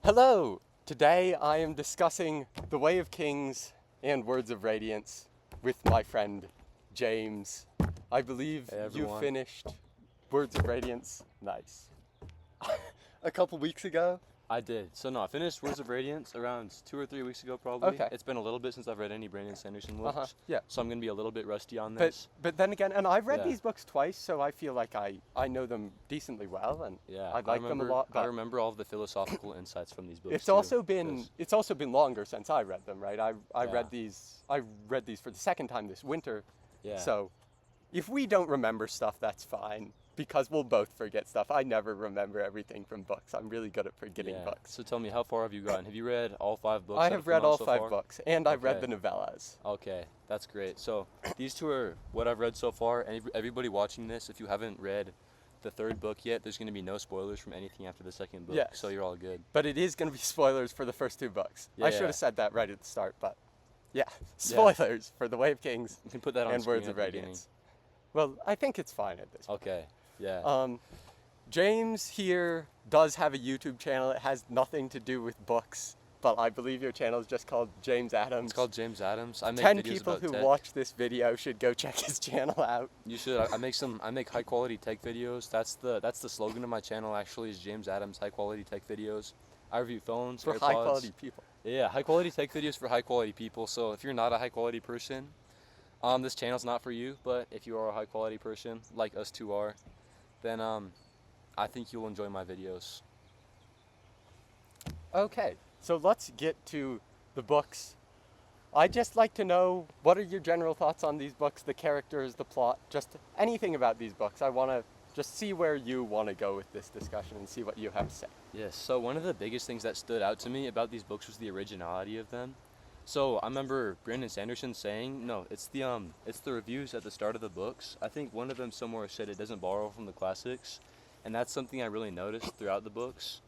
Hello! Today I am discussing The Way of Kings and Words of Radiance with my friend James. I believe Hey, you everyone. finished Words of Radiance. Nice. A couple weeks ago. I did. So no, I finished Words of Radiance around 2 or 3 weeks ago probably. Okay. It's been a little bit since I've read any Brandon Sanderson books. Yeah. So I'm going to be a little bit rusty on But this. then again, and I've read Yeah. these books twice, so I feel like I know them decently well, and Yeah. I like them a lot. I But remember all of the philosophical insights from these books it's too, also been 'cause- it's also been longer since I read them, right? I Yeah. read these for the second time this winter. yeah. So if we don't remember stuff, that's fine, because we'll both forget stuff. I never remember everything from books. I'm really good at forgetting yeah. books. So tell me, how far have you gotten? Have you read all 5 books? I that have come read out all so 5 far? books, and I've read Okay. the novellas. Okay, that's great. So these two are what I've read so far. And everybody watching this, if you haven't read the 3rd book yet, there's going to be no spoilers from anything after the 2nd book. Yes. So you're all good. But it is going to be spoilers for the first 2 books. I should Yeah. have said that right at the start, but yeah, spoilers for The Way of Kings You can put that on and screen Words at of the beginning. Radiance. Well, I think it's fine at this point. Okay. Yeah. James here does have a YouTube channel. It has nothing to do with books, but I believe your channel is just called James Adams. It's called James Adams. I make 10 videos people about who tech. watch this video should go check his channel out. You should. I make high quality tech videos. That's the slogan of my channel actually, is James Adams high quality tech videos. I review phones, For AirPods. high quality people. Yeah, high quality tech videos for high quality people. So if you're not a high quality person, this channel's not for you. But if you are a high quality person, like us two are, then I think you'll enjoy my videos. Okay, so let's get to the books. I'd just like to know, what are your general thoughts on these books, the characters, the plot, just anything about these books. I want to just see where you want to go with this discussion and see what you have to say. Yes, so one of the biggest things that stood out to me about these books was the originality of them. So I remember Brandon Sanderson saying, no, it's the reviews at the start of the books. I think one of them somewhere said it doesn't borrow from the classics, and that's something I really noticed throughout the books,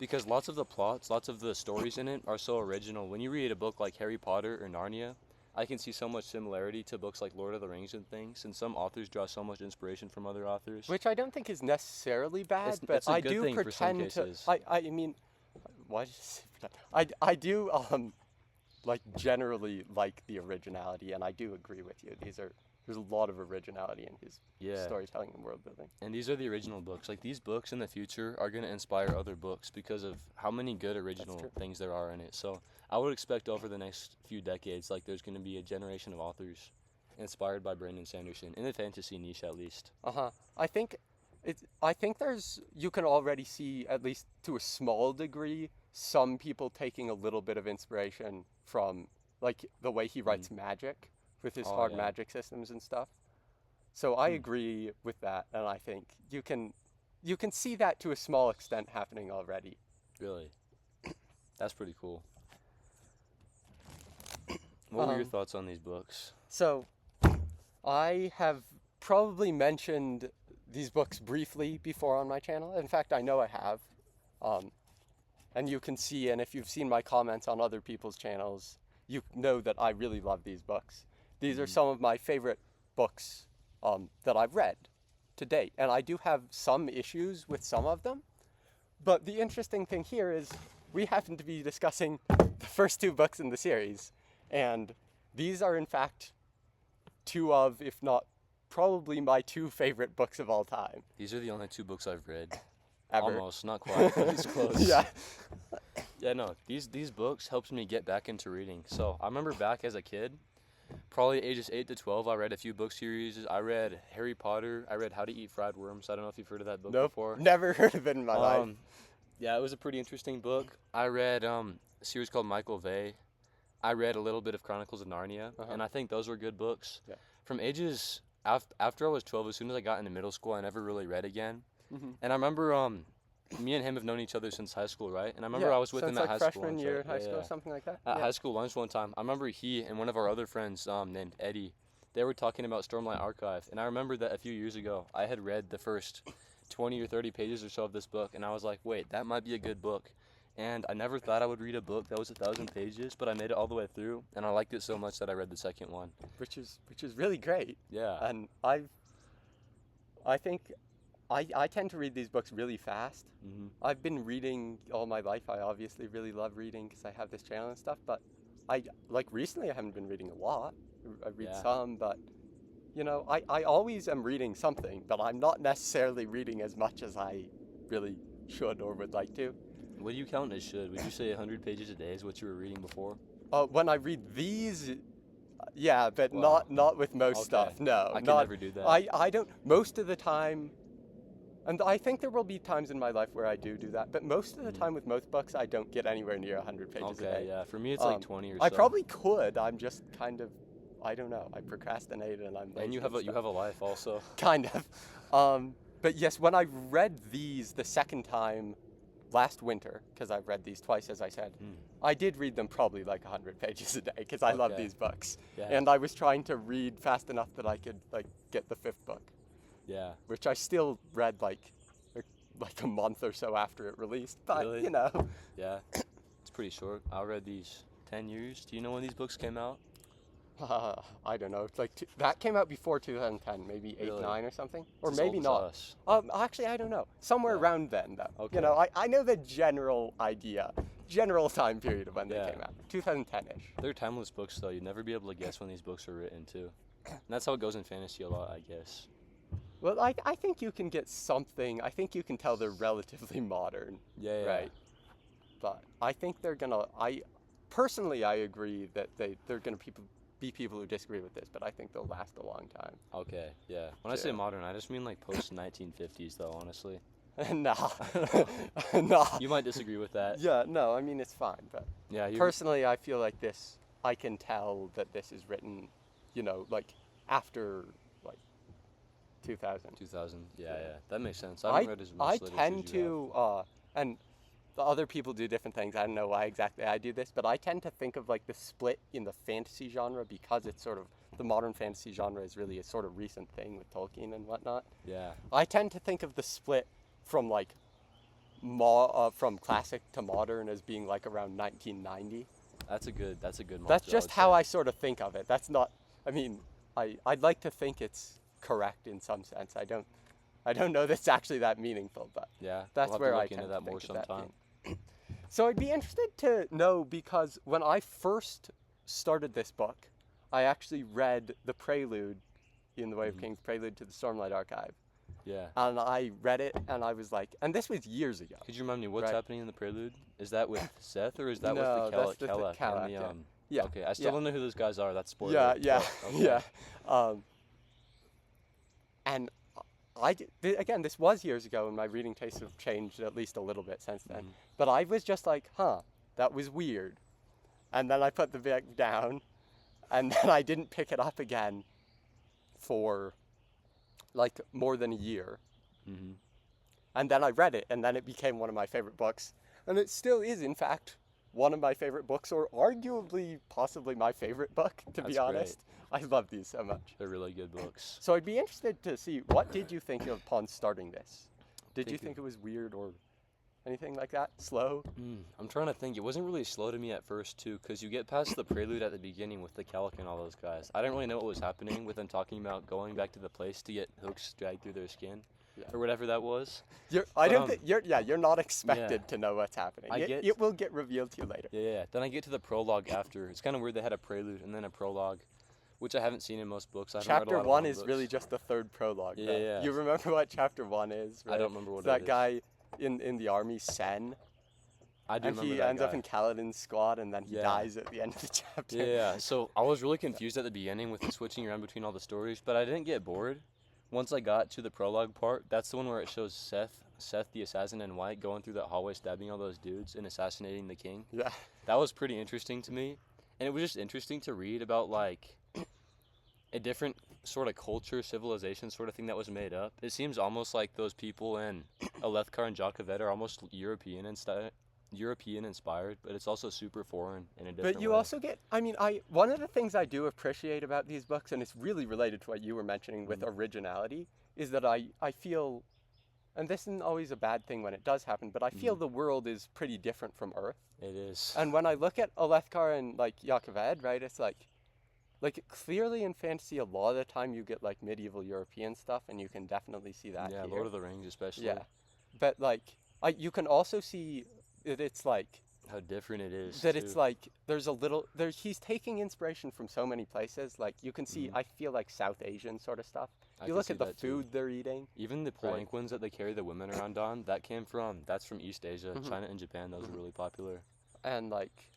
because lots of the plots, lots of the stories in it are so original. When you read a book like Harry Potter or Narnia, I can see so much similarity to books like Lord of the Rings and things, and some authors draw so much inspiration from other authors. Which I don't think is necessarily bad, It's- but it's a I good do thing for some pretend to. cases. I mean, why did you say pretend? I do like generally like the originality, and I do agree with you. There's a lot of originality in his Yeah. storytelling and world building. And these are the original books. Like, these books in the future are going to inspire other books because of how many good original true. things there are in it. So I would expect over the next few decades, like, there's going to be a generation of authors inspired by Brandon Sanderson, in the fantasy niche at least. I think you can already see, at least to a small degree, some people taking a little bit of inspiration from like the way he writes magic with his Oh, hard yeah. magic systems and stuff. So I agree with that, and I think you can see that to a small extent happening already. Really. That's pretty cool. What were your thoughts on these books? So I have probably mentioned these books briefly before on my channel. In fact, I know I have. And you can see, and if you've seen my comments on other people's channels, you know that I really love these books. These are some of my favorite books that I've read to date. And I do have some issues with some of them. But the interesting thing here is we happen to be discussing the first 2 books in the series. And these are, in fact, 2 of, if not probably my 2 favorite books of all time. These are the only 2 books I've read. Ever. Almost, not quite, but it's close. Yeah. Yeah, no, these books helped me get back into reading. So I remember back as a kid, probably ages 8 to 12, I read a few book series. I read Harry Potter. I read How to Eat Fried Worms. I don't know if you've heard of that book Nope. before. Never heard of it in my life. Yeah, it was a pretty interesting book. I read a series called Michael Vey. I read a little bit of Chronicles of Narnia, and I think those were good books. Yeah. From ages after I was 12, as soon as I got into middle school, I never really read again. And I remember me and him have known each other since high school, right? And I remember I was with so him it's at like high school freshman lunch, year right? in high Yeah, school, yeah. something like that. At high school lunch one time, I remember he and one of our other friends named Eddie, they were talking about Stormlight Archive. And I remember that a few years ago, I had read the first 20 or 30 pages or so of this book, and I was like, wait, that might be a good book. And I never thought I would read a book that was 1,000 pages, but I made it all the way through, and I liked it so much that I read the second one. Which is really great. Yeah. And I think I tend to read these books really fast. Mm-hmm. I've been reading all my life. I obviously really love reading because I have this channel and stuff, but like recently I haven't been reading a lot. I read Yeah. some, but I always am reading something, but I'm not necessarily reading as much as I really should or would like to. What do you count as should? Would you say 100 pages a day is what you were reading before? When I read these, yeah, but Wow. not with most Okay. stuff. No, I could not. never do that. I don't. Most of the time, and I think there will be times in my life where I do that, but most of the time with most books, I don't get anywhere near 100 pages a Okay, day. yeah. For me, it's like 20 or so. I probably could. I'm just kind of, I don't know. I procrastinate and I'm lazy. And you have a life also. Kind of. But yes, when I read these the second time last winter, because I've read these twice, as I said, I did read them probably like 100 pages a day because I love Okay. these books. Yeah. And I was trying to read fast enough that I could like get the fifth book, Yeah. which I still read like a month or so after it released. But Really? you know, Yeah. It's pretty short. I read these 10 years. Do you know when these books came out? I don't know. It's like that came out before 2010, maybe 8, Really? 9 or something, or It's as maybe old as not. us. Actually, I don't know. Somewhere Yeah. around then, though. Okay. You know, I know the general idea, general time period of when they Yeah. came out, 2010-ish. They're timeless books, though. You'd never be able to guess when these books were written, too. And that's how it goes in fantasy a lot, I guess. Well, I think you can get something. I think you can tell they're relatively modern, Yeah, yeah. right? But I think they're gonna. Personally, I agree that they're gonna be people who disagree with this, but I think they'll last a long time. Okay, yeah. When I say modern, I just mean like post-1950s, though, honestly. Nah, nah. You might disagree with that. Yeah, no, I mean it's fine, but Yeah, personally, I feel like this. I can tell that this is written, like after like 2000. 2000. Yeah. That makes sense. I haven't read as much I literature tend as you have. to, and the other people do different things. I don't know why exactly I do this, but I tend to think of like the split in the fantasy genre because it's sort of the modern fantasy genre is really a sort of recent thing with Tolkien and whatnot. Yeah. I tend to think of the split from like from classic to modern as being like around 1990. That's a good mark. That's just how I sort of think of it. That's not. I mean, I'd like to think it's correct in some sense. I don't know that's actually that meaningful, but Yeah. that's we'll have where to I look tend into to that more think of that sometime. being. So I'd be interested to know because when I first started this book, I actually read the prelude in The Way of Kings, prelude to the Stormlight archive. Yeah. And I read it and I was like, and this was years ago. Could you remind me what's Right. happening in the prelude? Is that with Seth or is that No, with the that's the Kelek Kelek, and the yeah. Yeah. Okay, I still yeah. don't know who those guys are. That's spoiler. Yeah, but, okay. yeah. And again, this was years ago, and my reading tastes have changed at least a little bit since then. But I was just like, that was weird. And then I put the book down, and then I didn't pick it up again for like more than a year. Mm-hmm. And then I read it, and then it became one of my favorite books. And it still is, in fact, one of my favorite books, or arguably, possibly my favorite book, to be That's honest. I love these so much. They're really good books. So I'd be interested to see, what did you think upon starting this? Did you Thank you. think it was weird or anything like that? Slow? I'm trying to think. It wasn't really slow to me at first, too, because you get past the prelude at the beginning with the Kelek and all those guys. I didn't really know what was happening with them talking about going back to the place to get hooks dragged through their skin. Yeah. Or whatever that was. You're not expected to know what's happening. It will get revealed to you later. Yeah. Then I get to the prologue after. It's kind of weird they had a prelude and then a prologue, which I haven't seen in most books. I haven't read a Chapter lot of 1 long is books. really just the third prologue. Yeah, though. yeah. You remember what chapter 1 is? Right? I don't remember what It's it that is. guy in the army, Sen, I do and remember he that ends guy. up in Kaladin's squad, and then he Yeah. dies at the end of the chapter. Yeah, so I was really confused at the beginning with the switching around between all the stories, but I didn't get bored. Once I got to the prologue part, that's the one where it shows Seth the assassin and White going through that hallway stabbing all those dudes and assassinating the king. Yeah. That was pretty interesting to me. And it was just interesting to read about like a different sort of culture, civilization sort of thing that was made up. It seems almost like those people in Alethkar and Jaqavet are almost European inspired, but it's also super foreign in a different But you way. also get, one of the things I do appreciate about these books, and it's really related to what you were mentioning with originality, is that I feel, and this isn't always a bad thing when it does happen, but I feel the world is pretty different from Earth. It is. And when I look at Alethkar and like Jaqavet, right, it's like, like clearly in fantasy, a lot of the time you get like medieval European stuff, and you can definitely see that Yeah, here. Lord of the Rings especially. Yeah, but like you can also see that it's like How different it is too. there's a little there. He's taking inspiration from so many places. Like you can see, Mhm. I feel like South Asian sort of stuff. I You can look see at the that too. food they're eating. Even the Right. palanquins that they carry the women around on, that's from East Asia, Hmm. China and Japan. Those are Hmm. really popular. And like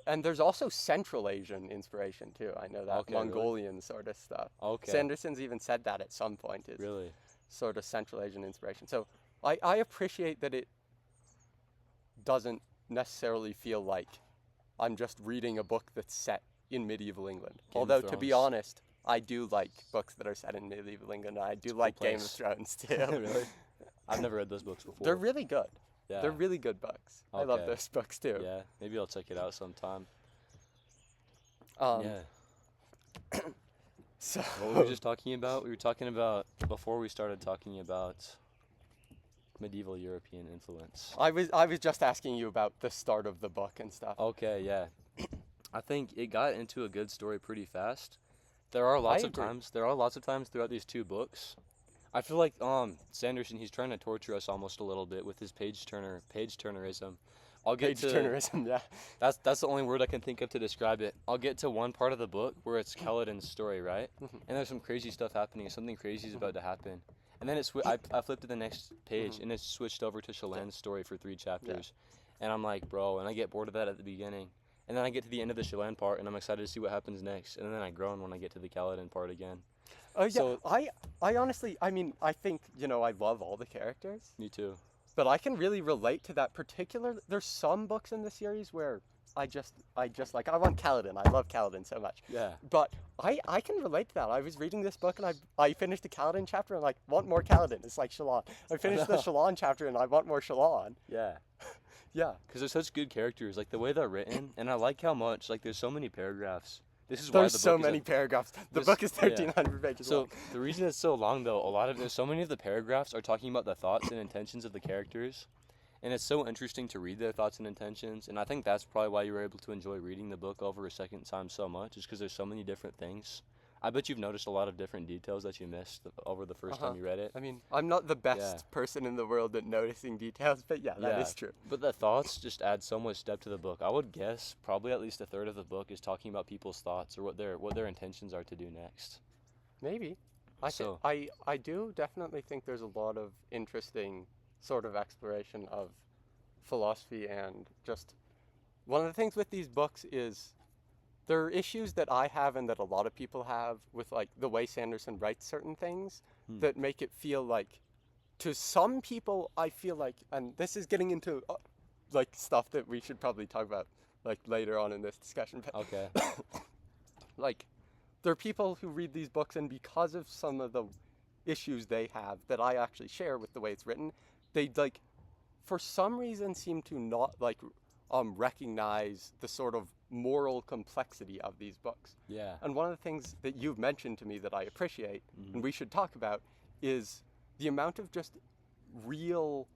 and there's also Central Asian inspiration too. I know that Okay, really? Mongolian sort of stuff. Okay, Sanderson's even said that at some point is really? sort of Central Asian inspiration. So I appreciate that it doesn't necessarily feel like I'm just reading a book that's set in medieval England. Game of Although to be Thrones. honest, I do like books that are set in medieval England. I do It's a cool like Game of place. Thrones too. Really? I've never read those books before. They're really good. Yeah. They're really good books. I love Okay. those books too. Yeah, maybe I'll check it out sometime. Um, Yeah. So What were we just talking about? We were talking about before we started talking about medieval European influence. I was just asking you about the start of the book and stuff. Okay, yeah. I think it got into a good story pretty fast. There are lots of agree. times throughout these two books. I feel like Sanderson, he's trying to torture us almost a little bit with his page turnerism. I'll get Page to turnerism, yeah. that's the only word I can think of to describe it. I'll get to one part of the book where it's Kaladin's story, right? Mhm. And there's some crazy stuff happening. Something crazy is about to happen. And then I flipped to the next page, Mhm. and it's switched over to Shallan's story for 3 chapters. And I'm like, bro, and I get bored of that at the beginning. And then I get to the end of the Shallan part, and I'm excited to see what happens next. And then I groan when I get to the Kaladin part again. Oh yeah, So- I honestly, I mean, I think, I love all the characters, Me too. but I can really relate to that particular. There's some books in the series where I just like, I want Kaladin. I love Kaladin so much. Yeah. But I can relate to that. I was reading this book and I finished the Kaladin chapter and like, want more Kaladin. It's like Shallan. I finished the know. Shallan chapter and I want more Shallan. Yeah. Yeah. Because they're such good characters, like the way they're written, and I like how much, like, there's so many paragraphs. This is why There's the book so is many paragraphs. The this- book is yeah. 1,300 pages So long. the reason it's so long, though, there's so many of the paragraphs are talking about the thoughts and intentions of the characters, and it's so interesting to read their thoughts and intentions. And I think that's probably why you were able to enjoy reading the book over a second time so much, is because there's so many different things. I bet you've noticed a lot of different details that you missed over the 1st time you read it. I mean, I'm not the best Yeah. person in the world at noticing details, but yeah, that is true. But the thoughts just add so much depth to the book. I would guess probably at least a third of the book is talking about people's thoughts or what their intentions are to do next. Maybe. So- I do definitely think there's a lot of interesting sort of exploration of philosophy, and just one of the things with these books is there are issues that I have and that a lot of people have with like the way Sanderson writes certain things that make it feel like, to some people, I feel like, and this is getting into like stuff that we should probably talk about like later on in this discussion, but Okay. like there are people who read these books and because of some of the issues they have that I actually share with the way it's written, they like for some reason seem to not like recognize the sort of moral complexity of these books. Yeah. And one of the things that you've mentioned to me that I appreciate and we should talk about is the amount of just real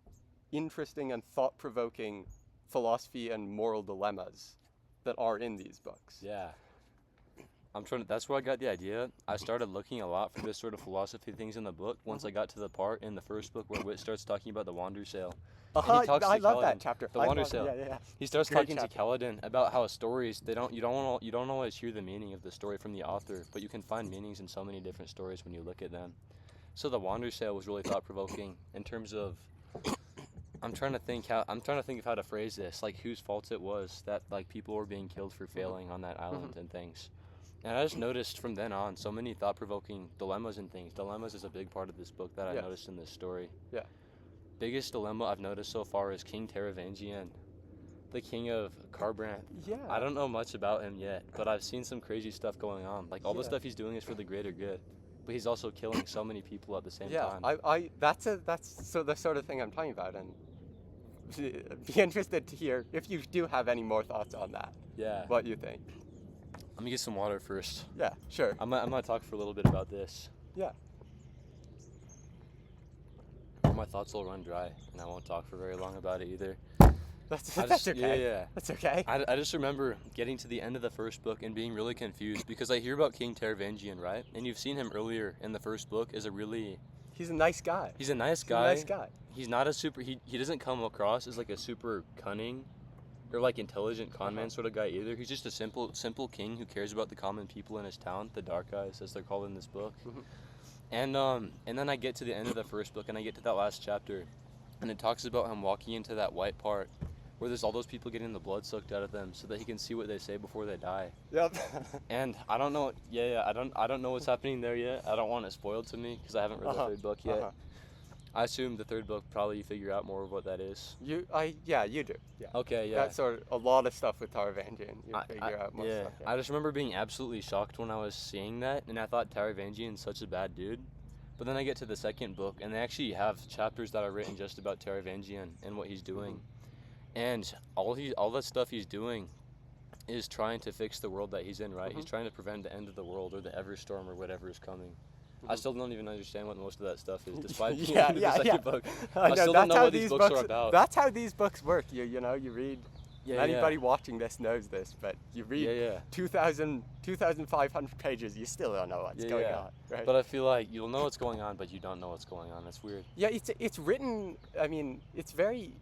interesting and thought-provoking philosophy and moral dilemmas that are in these books. Yeah. That's where I got the idea. I started looking a lot for this sort of philosophy things in the book once I got to the part in the first book where Wit starts talking about the Wandersail. Uh-huh, he talks I to love that Kaladin, chapter. the I Wandersail. love- yeah. He starts Great talking to chapter. Kaladin about how stories you don't always hear the meaning of the story from the author, but you can find meanings in so many different stories when you look at them. So the Wandersail was really thought provoking in terms of I'm trying to think of how to phrase this, like whose fault it was that like people were being killed for failing on that island and things. And I just noticed from then on so many thought-provoking dilemmas and things. Dilemmas is a big part of this book that I Yes. noticed in this story. Yeah. Biggest dilemma I've noticed so far is King Taravangian, the king of Kharbranth. Yeah. I don't know much about him yet, but I've seen some crazy stuff going on. Like all the Yeah. stuff he's doing is for the greater good, but he's also killing so many people at the same Yeah, time. that's so the sort of thing I'm talking about, and be interested to hear if you do have any more thoughts on that, Yeah. what you think. Let me get some water first. Yeah, sure. I'm gonna talk for a little bit about this. Yeah. Or my thoughts will run dry, and I won't talk for very long about it either. That's okay. Yeah. That's okay. I just remember getting to the end of the first book and being really confused because I hear about King Taravangian, right? And you've seen him earlier in the first book as a really... He's a nice guy. He's a nice He's guy. a nice guy. He's not a super... He doesn't come across as like a super cunning or like intelligent con man sort of guy either. He's just a simple king who cares about the common people in his town, the Dark Eyes, as they're called in this book. And then I get to the end of the first book and I get to that last chapter, and it talks about him walking into that white part where there's all those people getting the blood sucked out of them so that he can see what they say before they die. Yep. And I don't know. I don't know what's happening there yet. I don't want it spoiled to me because I haven't read the third book yet. I assume the third book probably you figure out more of what that is. You do. Yeah. Okay, yeah. That's sort of a lot of stuff with Taravangian. You figure out more stuff. Yeah. I just remember being absolutely shocked when I was seeing that, and I thought Taravangian's such a bad dude. But then I get to the second book, and they actually have chapters that are written just about Taravangian and what he's doing. And all that stuff he's doing is trying to fix the world that he's in, right? He's trying to prevent the end of the world or the Everstorm or whatever is coming. I still don't even understand what most of that stuff is, despite being in the second book. I still don't know what these books are about. That's how these books work. You read. Anybody watching this knows this, but you read 2,500 pages, you still don't know what's going on, right? But I feel like you'll know what's going on, but you don't know what's going on. That's weird. Yeah, it's written. I mean, it's very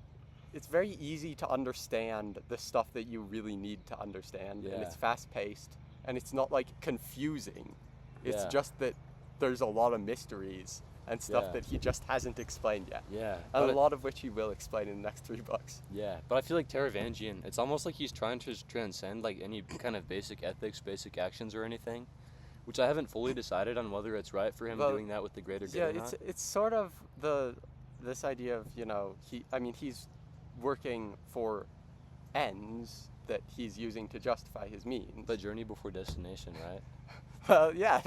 easy to understand the stuff that you really need to understand, and it's fast paced, and it's not like confusing. It's just that there's a lot of mysteries and stuff that he just hasn't explained yet. Yeah. And a lot of which he will explain in the next 3 books. Yeah, but I feel like Taravangian, it's almost like he's trying to transcend like any kind of basic ethics, basic actions or anything, which I haven't fully decided on whether it's right for him doing that with the greater good or not. Yeah, it's sort of this idea of, he's working for ends that he's using to justify his means. The journey before destination, right? Well, yeah,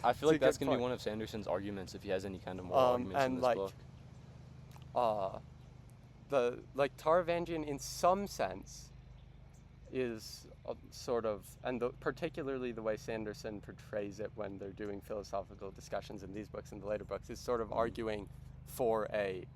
I feel like that's going to be one of Sanderson's arguments if he has any kind of moral arguments in this book. Taravangian in some sense is sort of, and particularly the way Sanderson portrays it when they're doing philosophical discussions in these books and the later books, is sort of arguing for a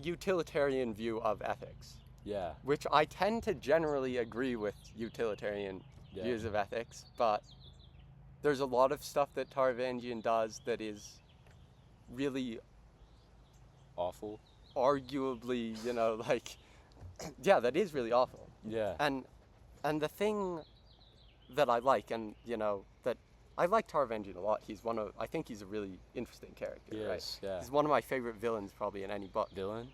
utilitarian view of ethics. Yeah. Which I tend to generally agree with utilitarian views of ethics, but there's a lot of stuff that Taravangian does that is really awful. Arguably, that is really awful. Yeah. And the thing that I like, and that I like Taravangian a lot. I think he's a really interesting character, right? Yeah. He's one of my favorite villains probably in any book. Villain?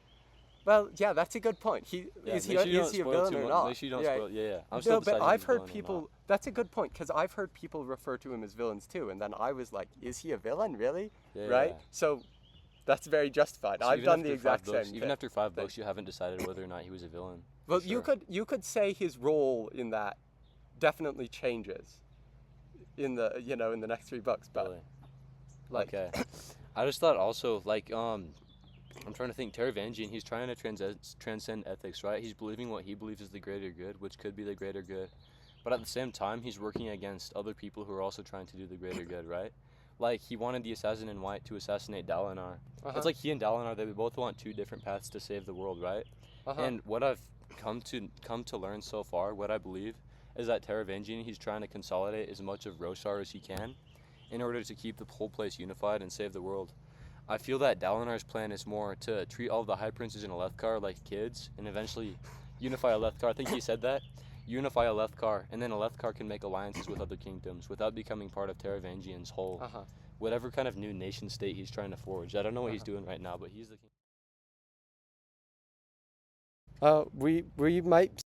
Well, yeah, that's a good point. Is he a villain or not? Make sure you don't spoil. Yeah. I'm still deciding but I've heard people. That's a good point because I've heard people refer to him as villains too, and then I was like, "Is he a villain, really?" Yeah, right? Yeah. So that's very justified. So I've done the exact same. Even after 5 books, you haven't decided whether or not he was a villain. Well, you could say his role in that definitely changes in the in the next 3 books, but really? Okay. I just thought also I'm trying to think. Taravangian, he's trying to transcend ethics, right? He's believing what he believes is the greater good, which could be the greater good. But at the same time, he's working against other people who are also trying to do the greater good, right? Like, he wanted the assassin in white to assassinate Dalinar. It's like he and Dalinar, they both want 2 different paths to save the world, right? And what I've come to learn so far, what I believe, is that Taravangian, he's trying to consolidate as much of Roshar as he can in order to keep the whole place unified and save the world. I feel that Dalinar's plan is more to treat all the High Princes in Alethkar like kids and eventually unify Alethkar. I think he said that. Unify Alethkar, and then Alethkar can make alliances with other kingdoms without becoming part of Taravangian's whole, whatever kind of new nation state he's trying to forge. I don't know what he's doing right now, but he's the king. We might...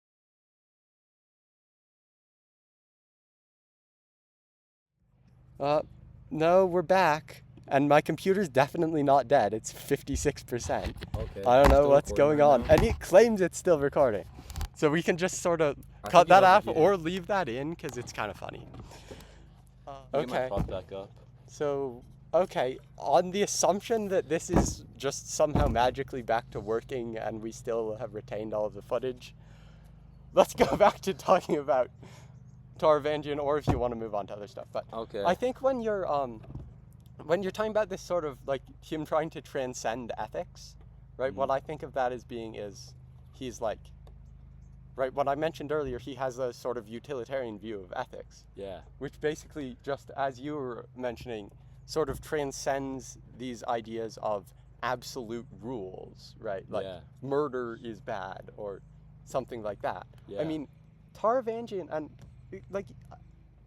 No, we're back. And my computer's definitely not dead. It's 56%. Okay. I don't know what's going on. And it claims it's still recording. So we can just sort of cut that off or leave that in because it's kind of funny. Okay. Get my prop back up. So, okay, on the assumption that this is just somehow magically back to working and we still have retained all of the footage, let's go back to talking about Taravangian, or if you want to move on to other stuff. But okay. I think when you're when you're talking about this sort of like him trying to transcend ethics, right? What I think of that as being is he's like, right, what I mentioned earlier, he has a sort of utilitarian view of ethics, Yeah. which basically, just as you were mentioning, sort of transcends these ideas of absolute rules, right? Like Yeah. murder is bad or something like that. Yeah. I mean, Taravangian, and like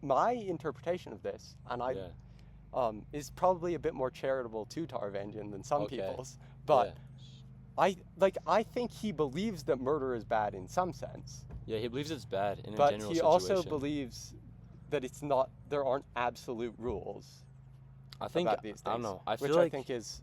my interpretation of this, and I Yeah. is probably a bit more charitable to Taravangian than some Okay. people's, but Yeah. I think he believes that murder is bad in some sense, Yeah, he believes it's bad in a but general he situation. also believes that it's not, there aren't absolute rules I think, about these things, I don't know. I which feel I like, think is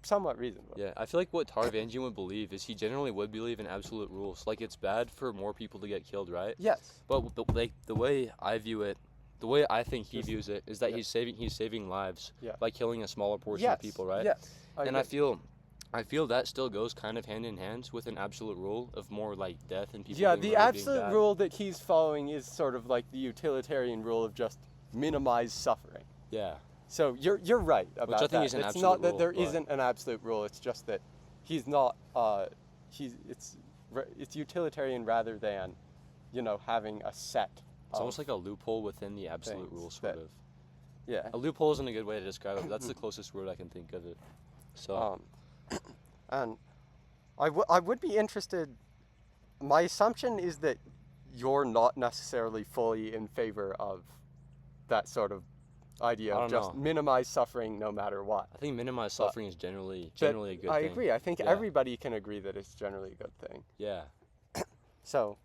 somewhat reasonable. yeah, I feel like what Taravangian would believe is he generally would believe in absolute rules. Like it's bad for more people to get killed, right? Yes. But like the way I view it, the way I think he Just- views it is that yeah. he's saving lives Yeah. by killing a smaller portion Yes. of people, right? Yes. And I feel that still goes kind of hand in hand with an absolute rule of more like death and people. Yeah, being the murdered, being absolute bad. rule that he's following is sort of like the utilitarian rule of just minimize suffering. Yeah. So you're right about that. I think is an it's absolute not that rule, there but- isn't an absolute rule. It's just that he's not. It's utilitarian rather than, having a set. It's almost like a loophole within the absolute things rule, sort that- of. Yeah. A loophole isn't a good way to describe it, but that's the closest word I can think of it. So, And I would be interested. My assumption is that you're not necessarily fully in favor of that sort of idea I of don't just know. minimize suffering no matter what. I think minimize But- suffering is generally a But good I thing. agree. I think Yeah. everybody can agree that it's generally a good thing. Yeah. So,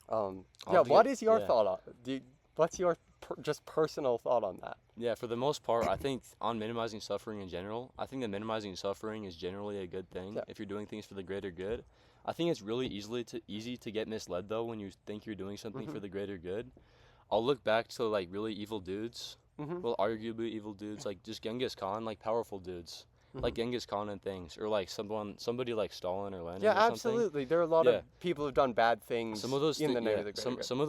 I'll yeah, have to what get- is your yeah. thought on? What's your just personal thought on that? Yeah, for the most part, I think on minimizing suffering in general, I think that minimizing suffering is generally a good thing Yeah. if you're doing things for the greater good. I think it's really easy to get misled though when you think you're doing something for the greater good. I'll look back to like really evil dudes, well, arguably evil dudes, like just Genghis Khan, like powerful dudes, like Genghis Khan and things, or like somebody like Stalin or Lenin. Yeah, or something. absolutely. There are a lot Yeah. of people who've done bad things Some of those in the name yeah, of the greater some good. some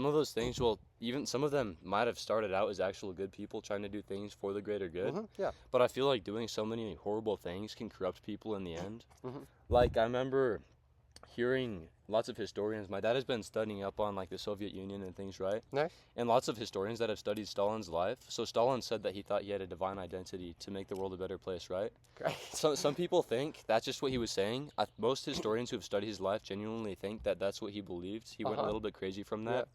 of those things, well, even some of them might have started out as actual good people trying to do things for the greater good. Yeah. But I feel like doing so many horrible things can corrupt people in the end. Mhm. Like I remember hearing lots of historians. My dad has been studying up on like the Soviet Union and things, right? Nice. And lots of historians that have studied Stalin's life. So Stalin said that he thought he had a divine identity to make the world a better place, right? Great. Some people think that's just what he was saying. Most historians who have studied his life genuinely think that that's what he believed. He went a little bit crazy from that.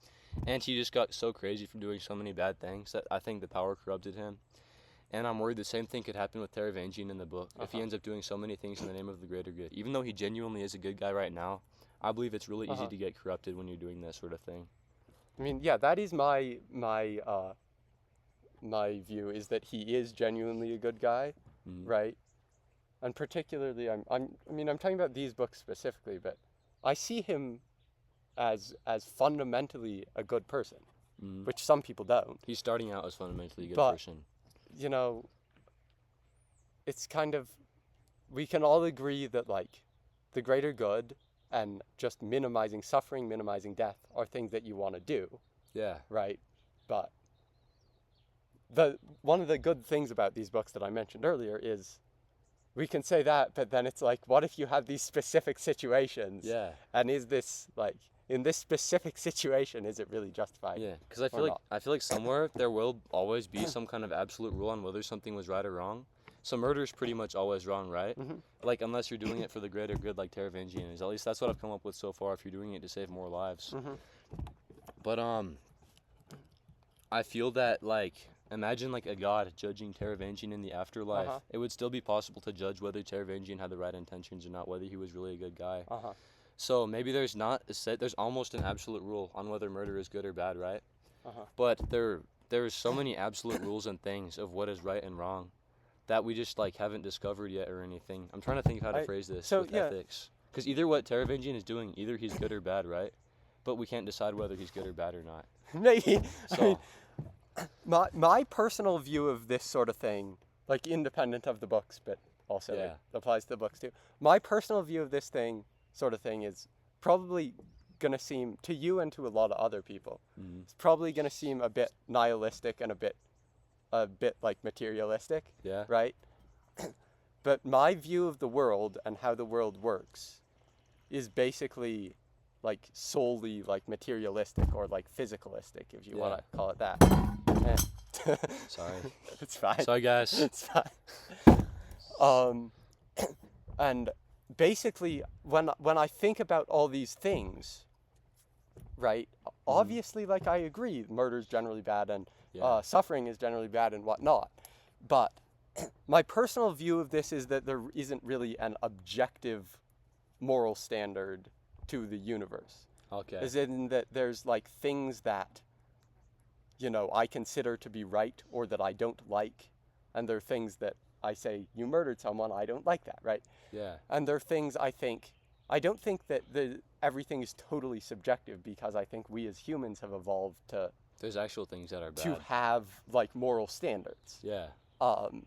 And he just got so crazy from doing so many bad things that I think the power corrupted him. And I'm worried the same thing could happen with Taravangian in the book if he ends up doing so many things in the name of the greater good. Even though he genuinely is a good guy right now, I believe it's really easy to get corrupted when you're doing that sort of thing. I mean, yeah, that is my view, is that he is genuinely a good guy, right? And particularly, I'm talking about these books specifically, but I see him as fundamentally a good person, which some people don't. He's starting out as fundamentally a good But- person. It's kind of, we can all agree that like the greater good and just minimizing suffering, minimizing death are things that you want to do, Yeah. right? But one of the good things about these books that I mentioned earlier is we can say that, but then it's like, what if you have these specific situations? Yeah. And is this like, in this specific situation, is it really justified? Yeah, because I or feel like somewhere there will always be some kind of absolute rule on whether something was right or wrong. So murder is pretty much always wrong, right? Like unless you're doing it for the greater good, like Taravangian is. At least that's what I've come up with so far. If you're doing it to save more lives, but I feel that like imagine like a god judging Taravangian in the afterlife. It would still be possible to judge whether Taravangian had the right intentions or not, whether he was really a good guy. So maybe there's not a set. There's almost an absolute rule on whether murder is good or bad, right? But there's so many absolute rules and things of what is right and wrong that we just like haven't discovered yet or anything. I'm trying to think of how to phrase this with ethics. Because either what Taravangian is doing, either he's good or bad, right? But we can't decide whether he's good or bad or not. Maybe. I So mean, my personal view of this sort of thing, like independent of the books, but also it applies to the books too. My personal view of this sort of thing is probably gonna seem to you and to a lot of other people, it's probably gonna seem a bit nihilistic and a bit a bit like materialistic, Yeah. right? But my view of the world and how the world works is basically like solely like materialistic or like physicalistic, if you want Yeah. to call it that. Eh. Sorry. It's fine. Sorry, guys. It's fine. And basically, when I think about all these things, right? Obviously, like I agree, murder is generally bad and Yeah. suffering is generally bad and whatnot. But my personal view of this is that there isn't really an objective moral standard to the universe. Okay. As in that there's like things that, you know, I consider to be right or that I don't like, and there are things that I say, you murdered someone, I don't like that, right? Yeah. And there are things I don't think that everything is totally subjective, because I think we as humans have evolved There's actual things that are bad. to have like moral standards. Yeah. And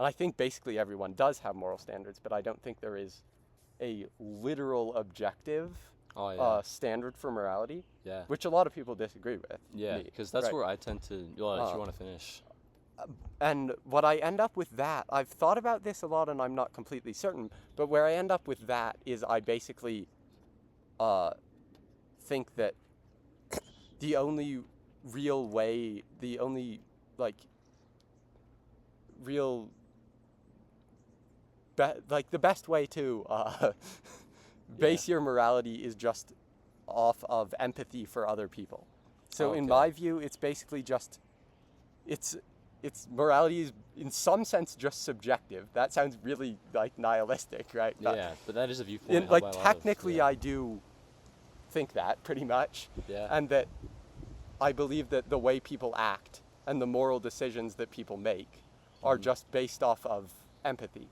I think basically everyone does have moral standards, but I don't think there is a literal objective Oh yeah. standard for morality, Yeah. which a lot of people disagree with. Yeah. me, Because that's right? where I tend to. Well, if you want to finish. And what I end up with that, I've thought about this a lot and I'm not completely certain, but where I end up with that is I basically think that the only real way, the only like real, like the best way to base your morality is just off of empathy for other people. So in Okay. my view, it's basically just, it's morality is in some sense just subjective. That sounds really like nihilistic, right? Yeah, but that is a viewpoint. held Like by a lot of- technically yeah. I do think that pretty much. Yeah. And that I believe that the way people act and the moral decisions that people make are just based off of empathy.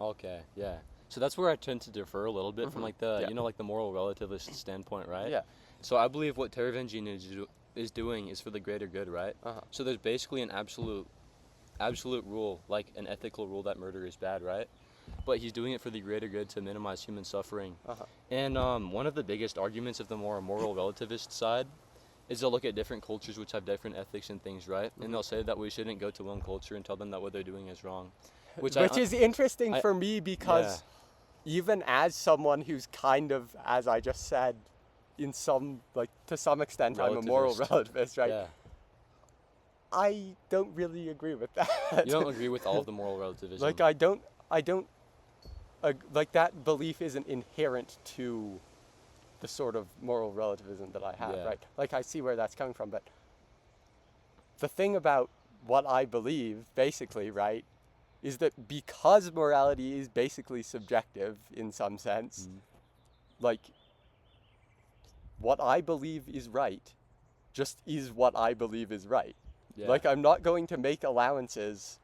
Okay. Yeah. So that's where I tend to differ a little bit from like the Yeah. you know like the moral relativist standpoint, right? Yeah. So I believe what tWoK+WOR is doing is for the greater good, right? Uh-huh. So there's basically an absolute rule, like an ethical rule, that murder is bad, right? But he's doing it for the greater good to minimize human suffering. Uh-huh. And one of the biggest arguments of the more moral relativist side is they'll look at different cultures which have different ethics and things, right? And they'll say that we shouldn't go to one culture and tell them that what they're doing is wrong. Which is interesting I- for me because even as someone who's kind of, as I just said, in some, like to some extent, I'm a moral relativist, right? Yeah. I don't really agree with that. You don't agree with all of the moral relativism. Like I don't, like that belief isn't inherent to the sort of moral relativism that I have, Yeah. right? Like I see where that's coming from, but the thing about what I believe, basically, right, is that because morality is basically subjective in some sense, like what I believe is right just is what I believe is right. Yeah. Like I'm not going to make allowances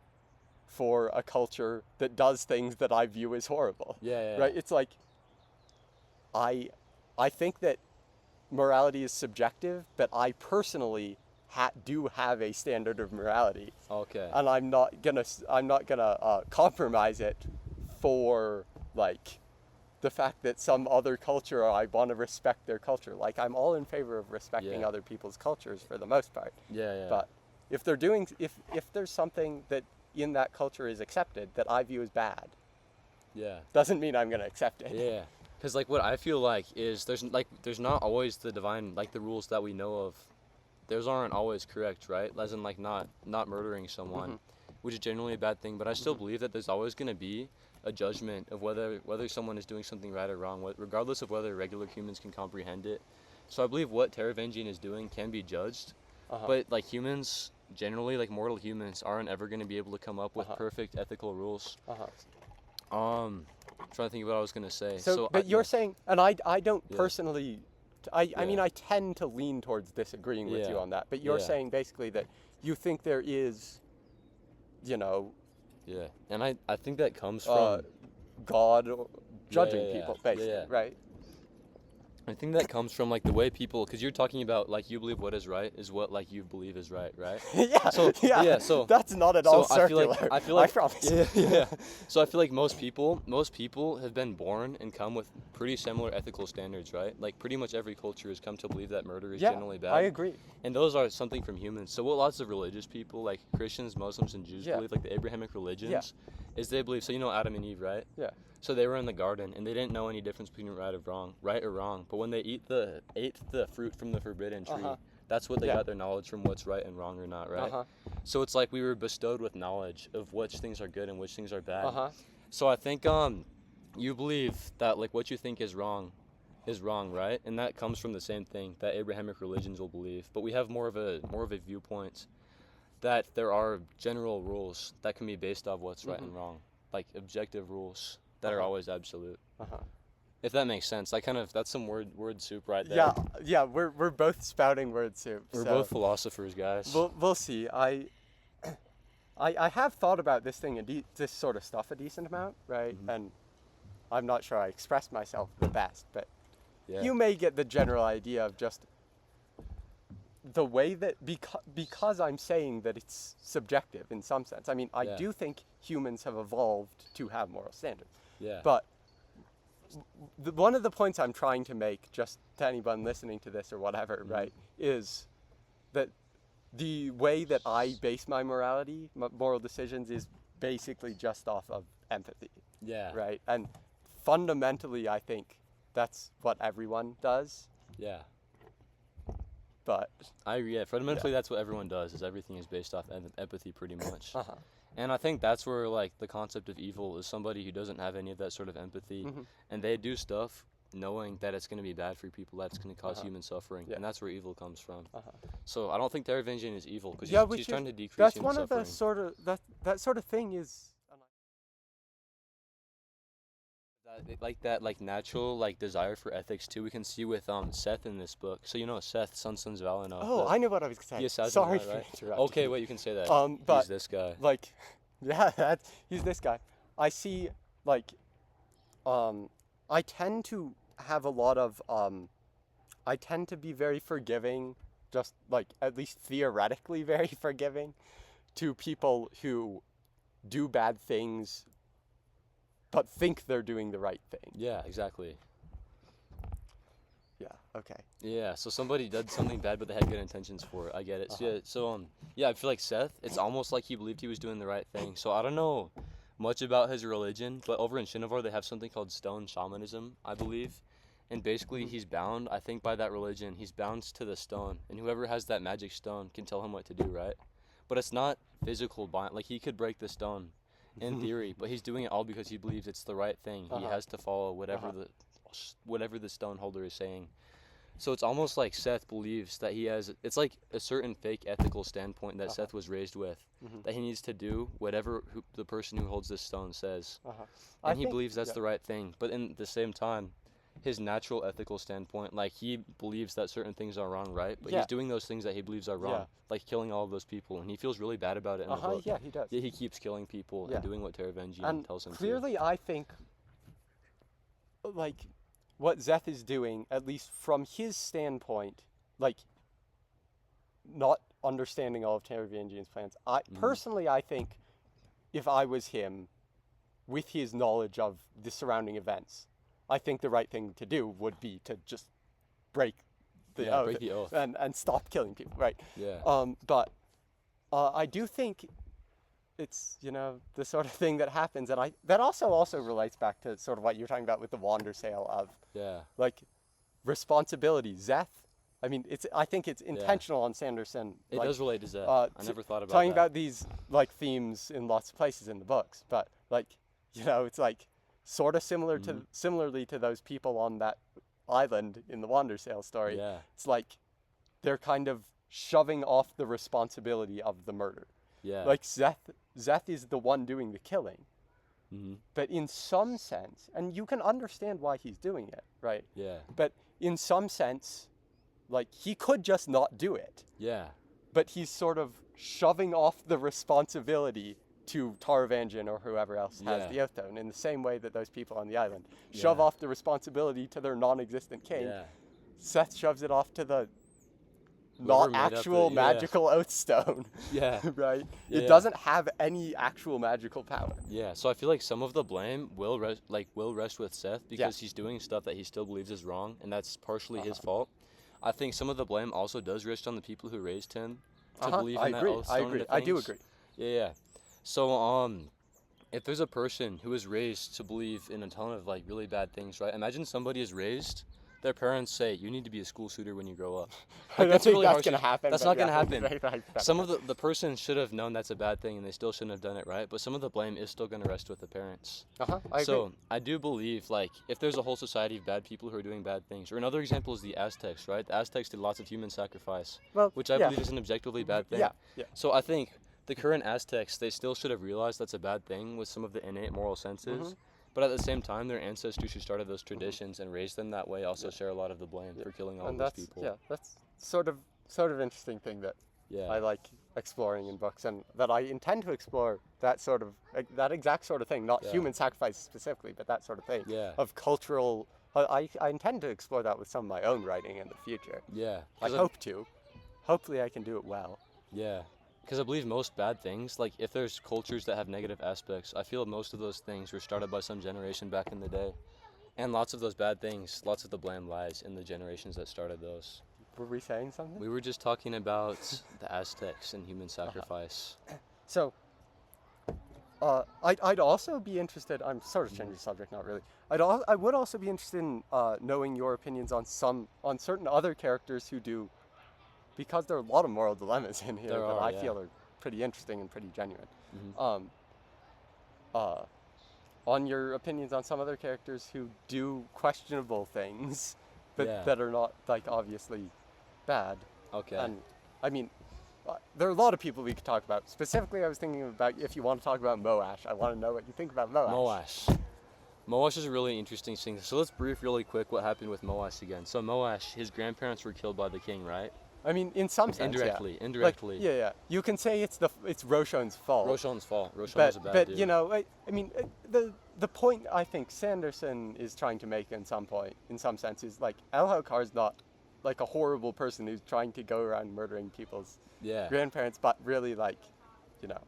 for a culture that does things that I view as horrible. Yeah. Right? It's like I think that morality is subjective, but I personally do have a standard of morality, Okay. and I'm not gonna compromise it for like the fact that some other culture, I want to respect their culture. Like I'm all in favor of respecting Yeah. other people's cultures for the most part. Yeah. But if they're doing, if there's something that in that culture is accepted that I view as bad, Yeah. doesn't mean I'm gonna accept it. Yeah. Because like what I feel like is there's not always the divine, like the rules that we know of, those aren't always correct, right? As in like not murdering someone, which is generally a bad thing. But I still believe that there's always going to be a judgment of whether someone is doing something right or wrong, regardless of whether regular humans can comprehend it. So I believe what tWoK+WOR is doing can be judged, but like humans generally, like mortal humans, aren't ever going to be able to come up with perfect ethical rules. I'm trying to think of what I was going to say. But you're saying, and I don't Yeah. personally, I mean, I tend to lean towards disagreeing with you Yeah. on that, but you're Yeah. saying basically that you think there is, you know, Yeah, and I think that comes from God judging yeah. people, Yeah, basically, yeah. right? I think that comes from like the way people, because you're talking about like you believe what is right is what like you believe is right, right? Yeah, So yeah, so that's not at all so I feel circular. like I feel like promise. yeah. So I feel like most people have been born and come with pretty similar ethical standards, right? Like pretty much every culture has come to believe that murder is Yeah, generally bad. I agree. And those are something from humans. So what lots of religious people, like Christians, Muslims, and Jews Yeah. believe, like the Abrahamic religions, is they believe. So you know Adam and Eve, right? Yeah. So they were in the garden and they didn't know any difference between right or wrong. But when they ate the fruit from the forbidden tree, that's what they got their knowledge from what's right and wrong or not, right? So it's like we were bestowed with knowledge of which things are good and which things are bad. So I think you believe that like what you think is wrong, right? And that comes from the same thing that Abrahamic religions will believe. But we have more of a viewpoint that there are general rules that can be based off what's right and wrong, like objective rules that are always absolute. If that makes sense. That's some word soup right there. Yeah, we're both spouting word soup. We're so both philosophers, guys. we'll see. I have thought about this this sort of stuff a decent amount, right? And I'm not sure I expressed myself the best, but you may get the general idea of just the way that because I'm saying that it's subjective in some sense. I mean, I do think humans have evolved to have moral standards. Yeah. But one of the points I'm trying to make, just to anyone listening to this or whatever, right, is that the way that I base my moral decisions, is basically just off of empathy. Yeah. Right? And fundamentally, I think that's what everyone does. Yeah. But I agree. Yeah, fundamentally, that's what everyone does. Is everything is based off empathy, pretty much. And I think that's where like the concept of evil is somebody who doesn't have any of that sort of empathy, and they do stuff knowing that it's going to be bad for people, that's going to cause human suffering, and that's where evil comes from. So I don't think Taravangian is evil because he's trying to decrease that's human one suffering. of the sort of that sort of thing is. That natural desire for ethics too. We can see with Seth in this book. So you know Seth, Sons of Valinor. Oh, I know what I was going to say. Sorry for interrupting. Okay, wait, you can say that. But he's this guy. He's this guy. I see I tend to have a lot of I tend to be very forgiving, just at least theoretically very forgiving to people who do bad things but think they're doing the right thing. Yeah, exactly. Yeah, okay. Yeah, so somebody did something bad, but they had good intentions for it. I get it. Yeah, I feel like Seth, it's almost like he believed he was doing the right thing. So I don't know much about his religion, but over in Shinovar, they have something called stone shamanism, I believe. And basically, he's bound, I think, by that religion. He's bound to the stone. And whoever has that magic stone can tell him what to do, right? But it's not physical bind. Like, he could break the stone in theory, but he's doing it all because he believes it's the right thing. He has to follow whatever the stone holder is saying. So it's almost like Seth believes that it's like a certain fake ethical standpoint that Seth was raised with, that he needs to do whatever the person who holds this stone says. And he believes that's the right thing. But in the same time, his natural ethical standpoint, he believes that certain things are wrong, right? But he's doing those things that he believes are wrong, like killing all of those people, and he feels really bad about it in the book. Yeah, he does. Yeah, he keeps killing people and doing what Taravangian tells him to. Clearly, I think, what Zeth is doing, at least from his standpoint, not understanding all of Taravangian's plans, personally, I think if I was him, with his knowledge of the surrounding events, I think the right thing to do would be to just break the oath and stop killing people, right? Yeah. But I do think it's the sort of thing that happens, and that also relates back to sort of what you're talking about with the wander sale of responsibility. Zeth, I mean, I think it's intentional on Sanderson. It does relate to Zeth. I never thought about talking that. about these themes in lots of places in the books, but it's sort of similarly to those people on that island in the wander sale story. Yeah. It's they're kind of shoving off the responsibility of the murder. Yeah. Zeth is the one doing the killing. But in some sense, and you can understand why he's doing it, right? Yeah. But in some sense, he could just not do it. Yeah. But he's sort of shoving off the responsibility to Taravangian or whoever else has Yeah. the oath stone, in the same way that those people on the island shove Yeah. off the responsibility to their non-existent king. Yeah. Seth shoves it off to the Whoever not made up actual the- yeah. magical oath stone, Yeah. right? Yeah, It yeah. doesn't have any actual magical power. Yeah, so I feel like some of the blame will rest with Seth because he's doing stuff that he still believes is wrong, and that's partially his fault. I think some of the blame also does rest on the people who raised him to believe in I that agree. oath I stone agree. and I do things. agree. Yeah. So if there's a person who is raised to believe in a ton of like really bad things, right? Imagine somebody is raised, their parents say you need to be a school shooter when you grow up. I don't that's a think really that's harsh- gonna happen. That's but not gonna yeah, happen. right. Some of the person should have known that's a bad thing and they still shouldn't have done it, right? But some of the blame is still going to rest with the parents. I agree. So I do believe, like, if there's a whole society of bad people who are doing bad things, or another example is the Aztecs, right? The Aztecs did lots of human sacrifice, Well, which I yeah. believe is an objectively bad thing. Yeah. So I think the current Aztecs, they still should have realized that's a bad thing with some of the innate moral senses. Mm-hmm. But at the same time, their ancestors who started those traditions and raised them that way also share a lot of the blame for killing all And those that's people. that's sort of interesting thing that Yeah. I like exploring in books, and that I intend to explore that sort of that exact sort of thing, not Yeah. human sacrifice specifically, but that sort of thing Yeah. of cultural. I intend to explore that with some of my own writing in the future. Yeah. I 'Cause hope to. Hopefully, I can do it well. Yeah, because I believe most bad things, like if there's cultures that have negative aspects, I feel most of those things were started by some generation back in the day. And lots of those bad things, lots of the blame lies in the generations that started those. Were we saying something? We were just talking about the Aztecs and human sacrifice. So, I'd also be interested. I'm sort of changing the subject, not really. I would also be interested in knowing your opinions on certain other characters who do, because there are a lot of moral dilemmas in here There that are, I yeah. feel are pretty interesting and pretty genuine. Mhm. On your opinions on some other characters who do questionable things, but Yeah. that are not like obviously bad. Okay. And I mean, there are a lot of people we could talk about. Specifically, I was thinking about if you want to talk about Moash. I want to know what you think about Moash. Moash. Moash is a really interesting thing. So let's brief really quick what happened with Moash again. So Moash, his grandparents were killed by the king, right? I mean, in some sense, Indirectly, yeah. indirectly. Like, yeah. You can say it's Roshon's fault. Roshan's fault. Roshan was a bad but dude. you know, I mean, the point I think Sanderson is trying to make in some sense, is like Elhokar's not like a horrible person who's trying to go around murdering people's Yeah. grandparents, but really, like, you know,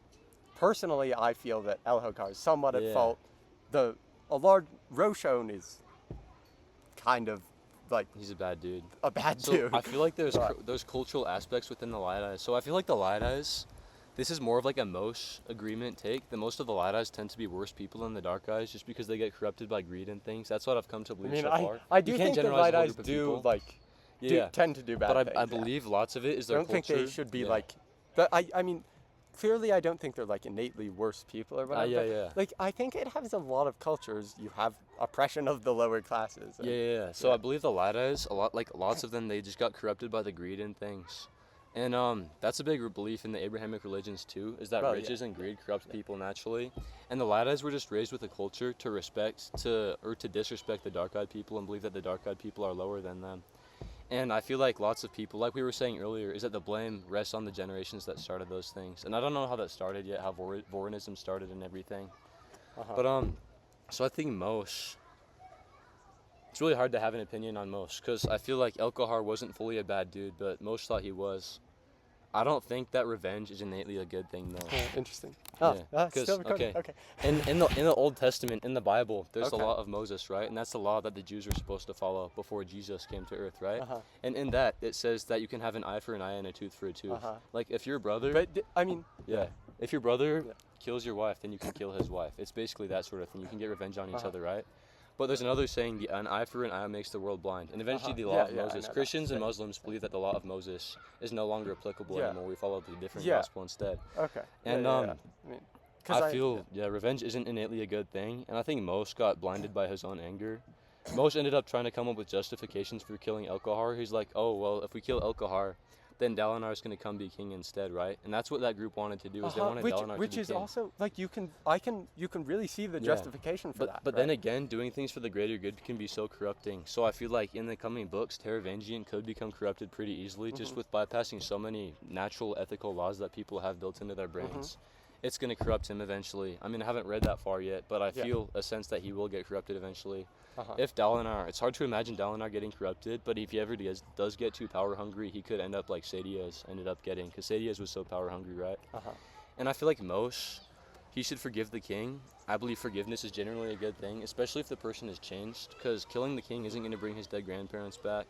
personally, I feel that Elhokar is somewhat at Yeah. fault. Roshon is kind of like He's a bad dude. a bad So dude. I feel like there's But- there's cultural aspects within the Light Eyes. So I feel like the Light Eyes, this is more of like a Mosh agreement take. That most of the Light Eyes tend to be worse people than the Dark Eyes, just because they get corrupted by greed and things. That's what I've come to I believe mean, so far. I do You can't think the generalize Light a whole Eyes group of do people. like Yeah. tend to do bad But things. I yeah. believe lots of it is I their don't think culture. they should be Yeah. like. I mean, clearly, I don't think they're like innately worse people or whatever. yeah, but, yeah. Like, I think it has a lot of cultures. You have oppression of the lower classes. and- Yeah. So yeah. I believe the Light Eyes, lots of them, they just got corrupted by the greed and things. And that's a big belief in the Abrahamic religions too, is that Well, yeah. riches and greed corrupt people naturally. And the Light Eyes were just raised with a culture to disrespect the dark-eyed people and believe that the dark-eyed people are lower than them. And I feel like lots of people, like we were saying earlier, is that the blame rests on the generations that started those things. And I don't know how that started yet, how Vorinism started and everything. Uh-huh. But so I think Mosh. It's really hard to have an opinion on Mosh because I feel like Elkahar wasn't fully a bad dude, but Mosh thought he was. I don't think that revenge is innately a good thing though. Interesting. Oh, Yeah, 'cause- still recording. okay. Okay. In the Old Testament, in the Bible, there's the Okay. law of Moses, right? And that's the law that the Jews were supposed to follow before Jesus came to earth, right? Uh-huh. And in that, it says that you can have an eye for an eye and a tooth for a tooth. Uh-huh. Like if your brother, But I mean, yeah, if your brother Yeah. kills your wife, then you can kill his wife. It's basically that sort of thing. You can get revenge on each Uh-huh. other, right? But there's another saying, an eye for an eye makes the world blind. And eventually Uh-huh. the law Yeah, of yeah, I Moses, know that. Christians and Same. Muslims believe that the law of Moses is no longer applicable Yeah. anymore. We follow the different Yeah. gospel instead. okay. And, yeah. um, I mean, 'cause I feel, revenge isn't innately a good thing. And I think Moshe got blinded by his own anger. Moshe ended up trying to come up with justifications for killing Elkahar. He's like, oh, well, if we kill Elkahar, then Dalinar is going to come be king instead, right? And that's what that group wanted to do, is they wanted Dalinar which to be is king. also like you can really see the Yeah. justification for But that. then again, doing things for the greater good can be so corrupting. So I feel like in the coming books, Taravangian could become corrupted pretty easily, just with bypassing so many natural ethical laws that people have built into their brains. it's going to corrupt him eventually. I mean, I haven't read that far yet, but I Yeah. feel a sense that he will get corrupted eventually. Uh-huh. If Dalinar, it's hard to imagine Dalinar getting corrupted, but if he ever does get too power hungry, he could end up like Sadia's ended up getting, because Sadia's was so power hungry, right? Uh-huh. And I feel like Moshe, he should forgive the king. I believe forgiveness is generally a good thing, especially if the person has changed, because killing the king isn't going to bring his dead grandparents back,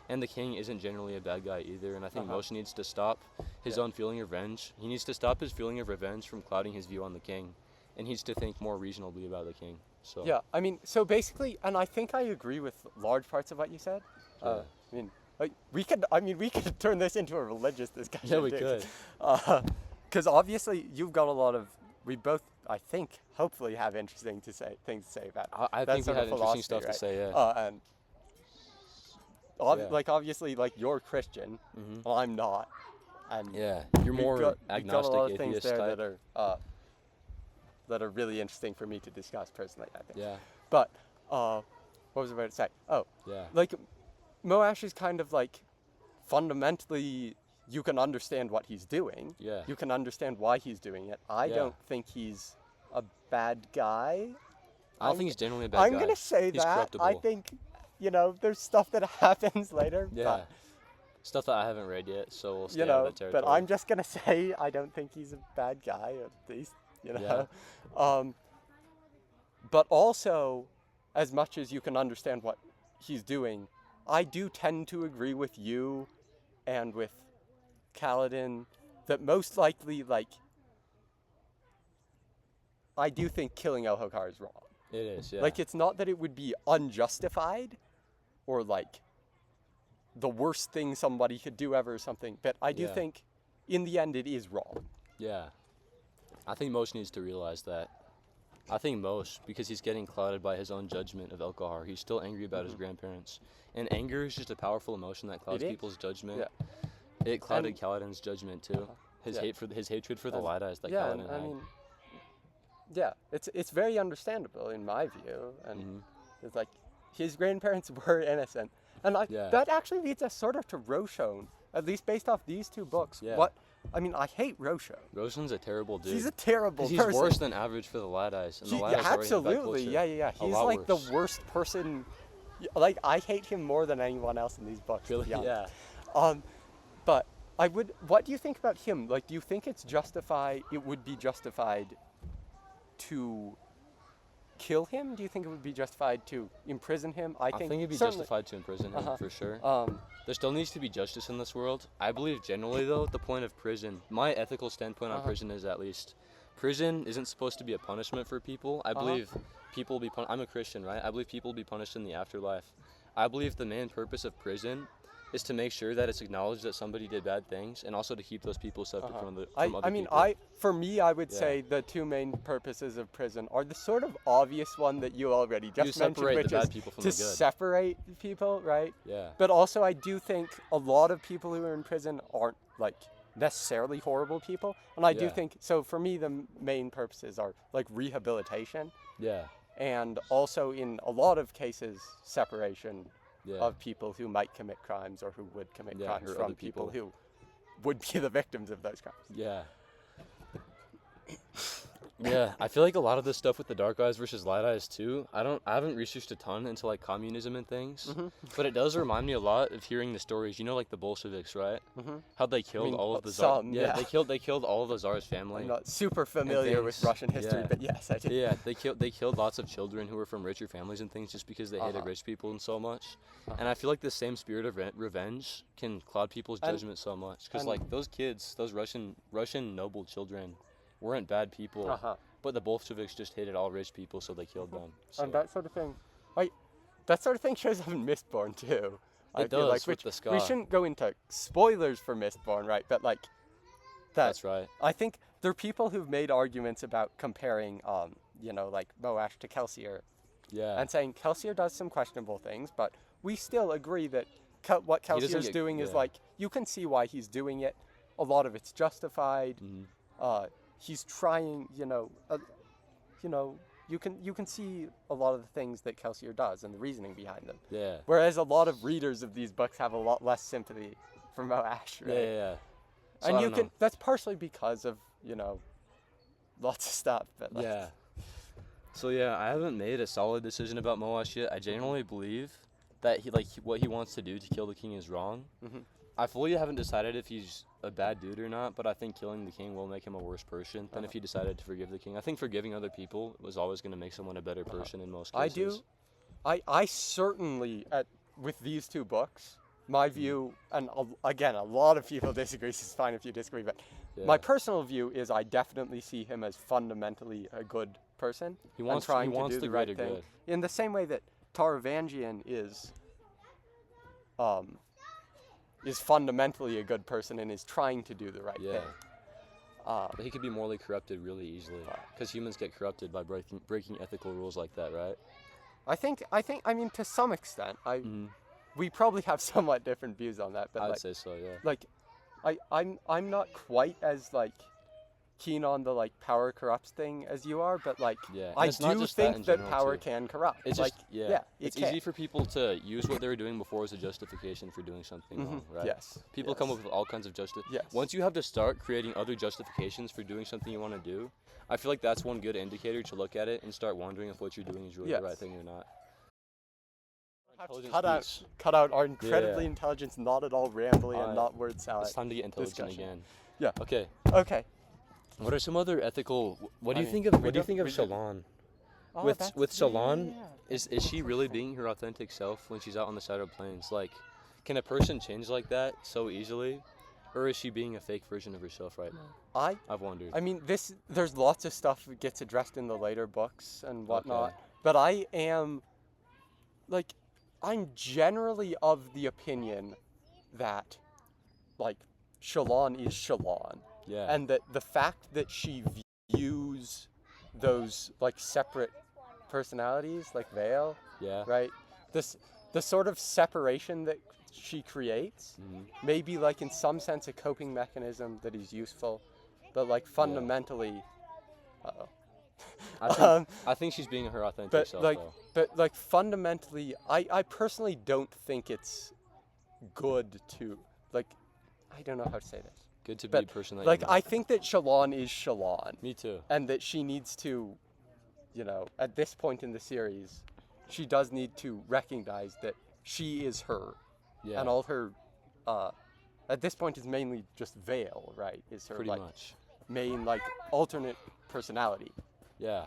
and the king isn't generally a bad guy either. And I think Moshe needs to stop his own feeling of revenge. He needs to stop his feeling of revenge from clouding his view on the king, and he needs to think more reasonably about the king. So Yeah, I mean, so basically, and I think I agree with large parts of what you said. Yeah. I mean, like, we could turn this into a religious discussion. Yeah, we too. could. Because obviously, you've got a lot of. We both, I think, hopefully, have interesting things to say about. I that think we sort had of interesting philosophy, stuff to right? say, yeah. And Yeah. like obviously, like you're Christian, Mhm. well, I'm not, and Yeah, you're we've more got agnostic, a lot of things atheist there type. that are really interesting for me to discuss personally. I think. Yeah, But what was I about to say? Oh, yeah, like Moash is kind of like fundamentally you can understand what he's doing. yeah. You can understand why he's doing it. I Yeah. don't think he's a bad guy. I don't think he's generally a bad I'm guy. gonna say He's that. I corruptible. think there's stuff that happens later. Yeah. Stuff that I haven't read yet, so we'll stay But, out of that territory. but I'm just gonna say I don't think he's a bad guy, at least. But also, as much as you can understand what he's doing, I do tend to agree with you and with Kaladin that most likely, like, I do think killing Elhokar is wrong. It is, yeah. Like, it's not that it would be unjustified or, like, the worst thing somebody could do ever or something, but I do Yeah. think, in the end, it is wrong. Yeah. I think Moshe needs to realize that. I think Moshe, because he's getting clouded by his own judgment of Elkahar, he's still angry about his grandparents. And anger is just a powerful emotion that clouds It is. people's judgment. Yeah. It clouded And- Kaladin's judgment too. His Yeah. hatred for the And- Light Eyes that Yeah, Kaladin and, had. I mean, yeah, it's very understandable in my view, and Mhm. it's like his grandparents were innocent, and Yeah. that actually leads us sort of to Roshon, at least based off these two books. Yeah. I hate Roshon. Roshan's a terrible dude. He's a terrible 'Cause he's person. worse than average for the Light Eyes. And the Light Eyes already have that absolutely, culture. yeah. A He's lot like worse. the worst person. Like, I hate him more than anyone else in these books. to Really? be honest. Yeah. But what do you think about him? Like, do you think it would be justified to kill him? Do you think it would be justified to imprison him? I think it'd be certainly- justified to imprison him, for sure. There still needs to be justice in this world. I believe generally, though, the point of prison, my ethical standpoint on prison is at least, prison isn't supposed to be a punishment for people. I believe people will be I'm a Christian, right? I believe people will be punished in the afterlife. I believe the main purpose of prison is to make sure that it's acknowledged that somebody did bad things, and also to keep those people separate from other people. For me, I would Yeah. say the two main purposes of prison are the sort of obvious one that you already just mentioned, separate the which bad is people from to the good. separate people, right? Yeah. But also, I do think a lot of people who are in prison aren't, like, necessarily horrible people. And I do Yeah. think, so for me, the main purposes are, like, rehabilitation Yeah. and also, in a lot of cases, separation Yeah. of people who might commit crimes or who would commit Yeah, crimes or from other people people. who would be the victims of those crimes. Yeah. Yeah, I feel like a lot of this stuff with the Dark Eyes versus Light Eyes too. I haven't researched a ton into like communism and things, but it does remind me a lot of hearing the stories. You know, like the Bolsheviks, right? How they killed all of the Tsar. some, yeah. They killed all of the Tsar's family. I'm not super familiar with things. Russian history, Yeah. but yes, I do. Yeah, they killed lots of children who were from richer families and things just because they hated Uh-huh. rich people and so much. And I feel like the same spirit of revenge can cloud people's And- judgment so much because and- like those kids, those Russian noble children, weren't bad people. Uh-huh. But the Bolsheviks just hated all rich people, so they killed them. So. And that sort of thing, that sort of thing shows up in Mistborn too. I It feel does, like, with the we Ska. shouldn't go into spoilers for Mistborn, right? But like, That's right. I think there are people who've made arguments about comparing, like Moash to Kelsier, Yeah. and saying Kelsier does some questionable things, but we still agree that what doesn't Kelsier's get- doing is yeah. like, you can see why he's doing it. A lot of it's justified. He's trying, you can see a lot of the things that Kelsier does and the reasoning behind them. Yeah. Whereas a lot of readers of these books have a lot less sympathy for Moash, right? Yeah. So I And don't know. that's partially because of, lots of stuff. But like, Yeah. So yeah, I haven't made a solid decision about Moash yet. I genuinely believe that what he wants to do to kill the king is wrong. Mhm. I fully haven't decided if he's a bad dude or not, but I think killing the king will make him a worse person than if he decided to forgive the king. I think forgiving other people was always going to make someone a better person in most I cases. do. I certainly, with these two books, my view, and again, a lot of people disagree, so it's fine if you disagree, but my Yeah. personal view is I definitely see him as fundamentally a good person. He wants and trying he wants to do the the right greater thing. good. In the same way that Taravangian is fundamentally a good person and is trying to do the right Yeah. thing. But he could be morally corrupted really easily, because humans get corrupted by breaking ethical rules like that, right? I mean, to some extent, we probably have somewhat different views on that, but I'd like, say so, yeah. like, I'm not quite as like keen on the like power corrupts thing as you are, but like, Yeah, and I it's not do just that in think that general, power too. can corrupt. It's like, just, yeah, it it's can. easy for people to use what they were doing before as a justification for doing something wrong, right? Yes. People come up with all kinds of Yes. Once you have to start creating other justifications for doing something you want to do, I feel like that's one good indicator to look at it and start wondering if what you're doing is really the right Yes. thing or not. Have to Intelligence cut out our incredibly Yeah. intelligence, not at all rambly and Alright. not word salad. It's time to get intelligent discussion. again. Yeah. Okay. Okay. What are some other ethical? What do you I think mean, of? we What do you don't- think of we don't- Shalon? Oh, with that's- Shalon, yeah. is she really being her authentic self when she's out on the side of plains? Like, can a person change like that so easily, or is she being a fake version of herself right now? I've wondered. I mean, there's lots of stuff that gets addressed in the later books and whatnot, Okay. but I'm generally of the opinion that, like, Shalon is Shalon, Yeah. and that the fact that she views those like separate personalities, like Vale, Yeah. right? The sort of separation that she creates, maybe like in some sense a coping mechanism that is useful, but like fundamentally, I think she's being her authentic but self, like, though. but like fundamentally, I personally don't think it's good to like, I don't know how to say this. Good to be But a person that like, you're I not. think that Shalon is Shalon, Me too. and that she needs to, at this point in the series, she does need to recognize that she is her, Yeah. and all her, at this point is mainly just Vale, right? Is her Pretty like much. main like alternate personality. Yeah.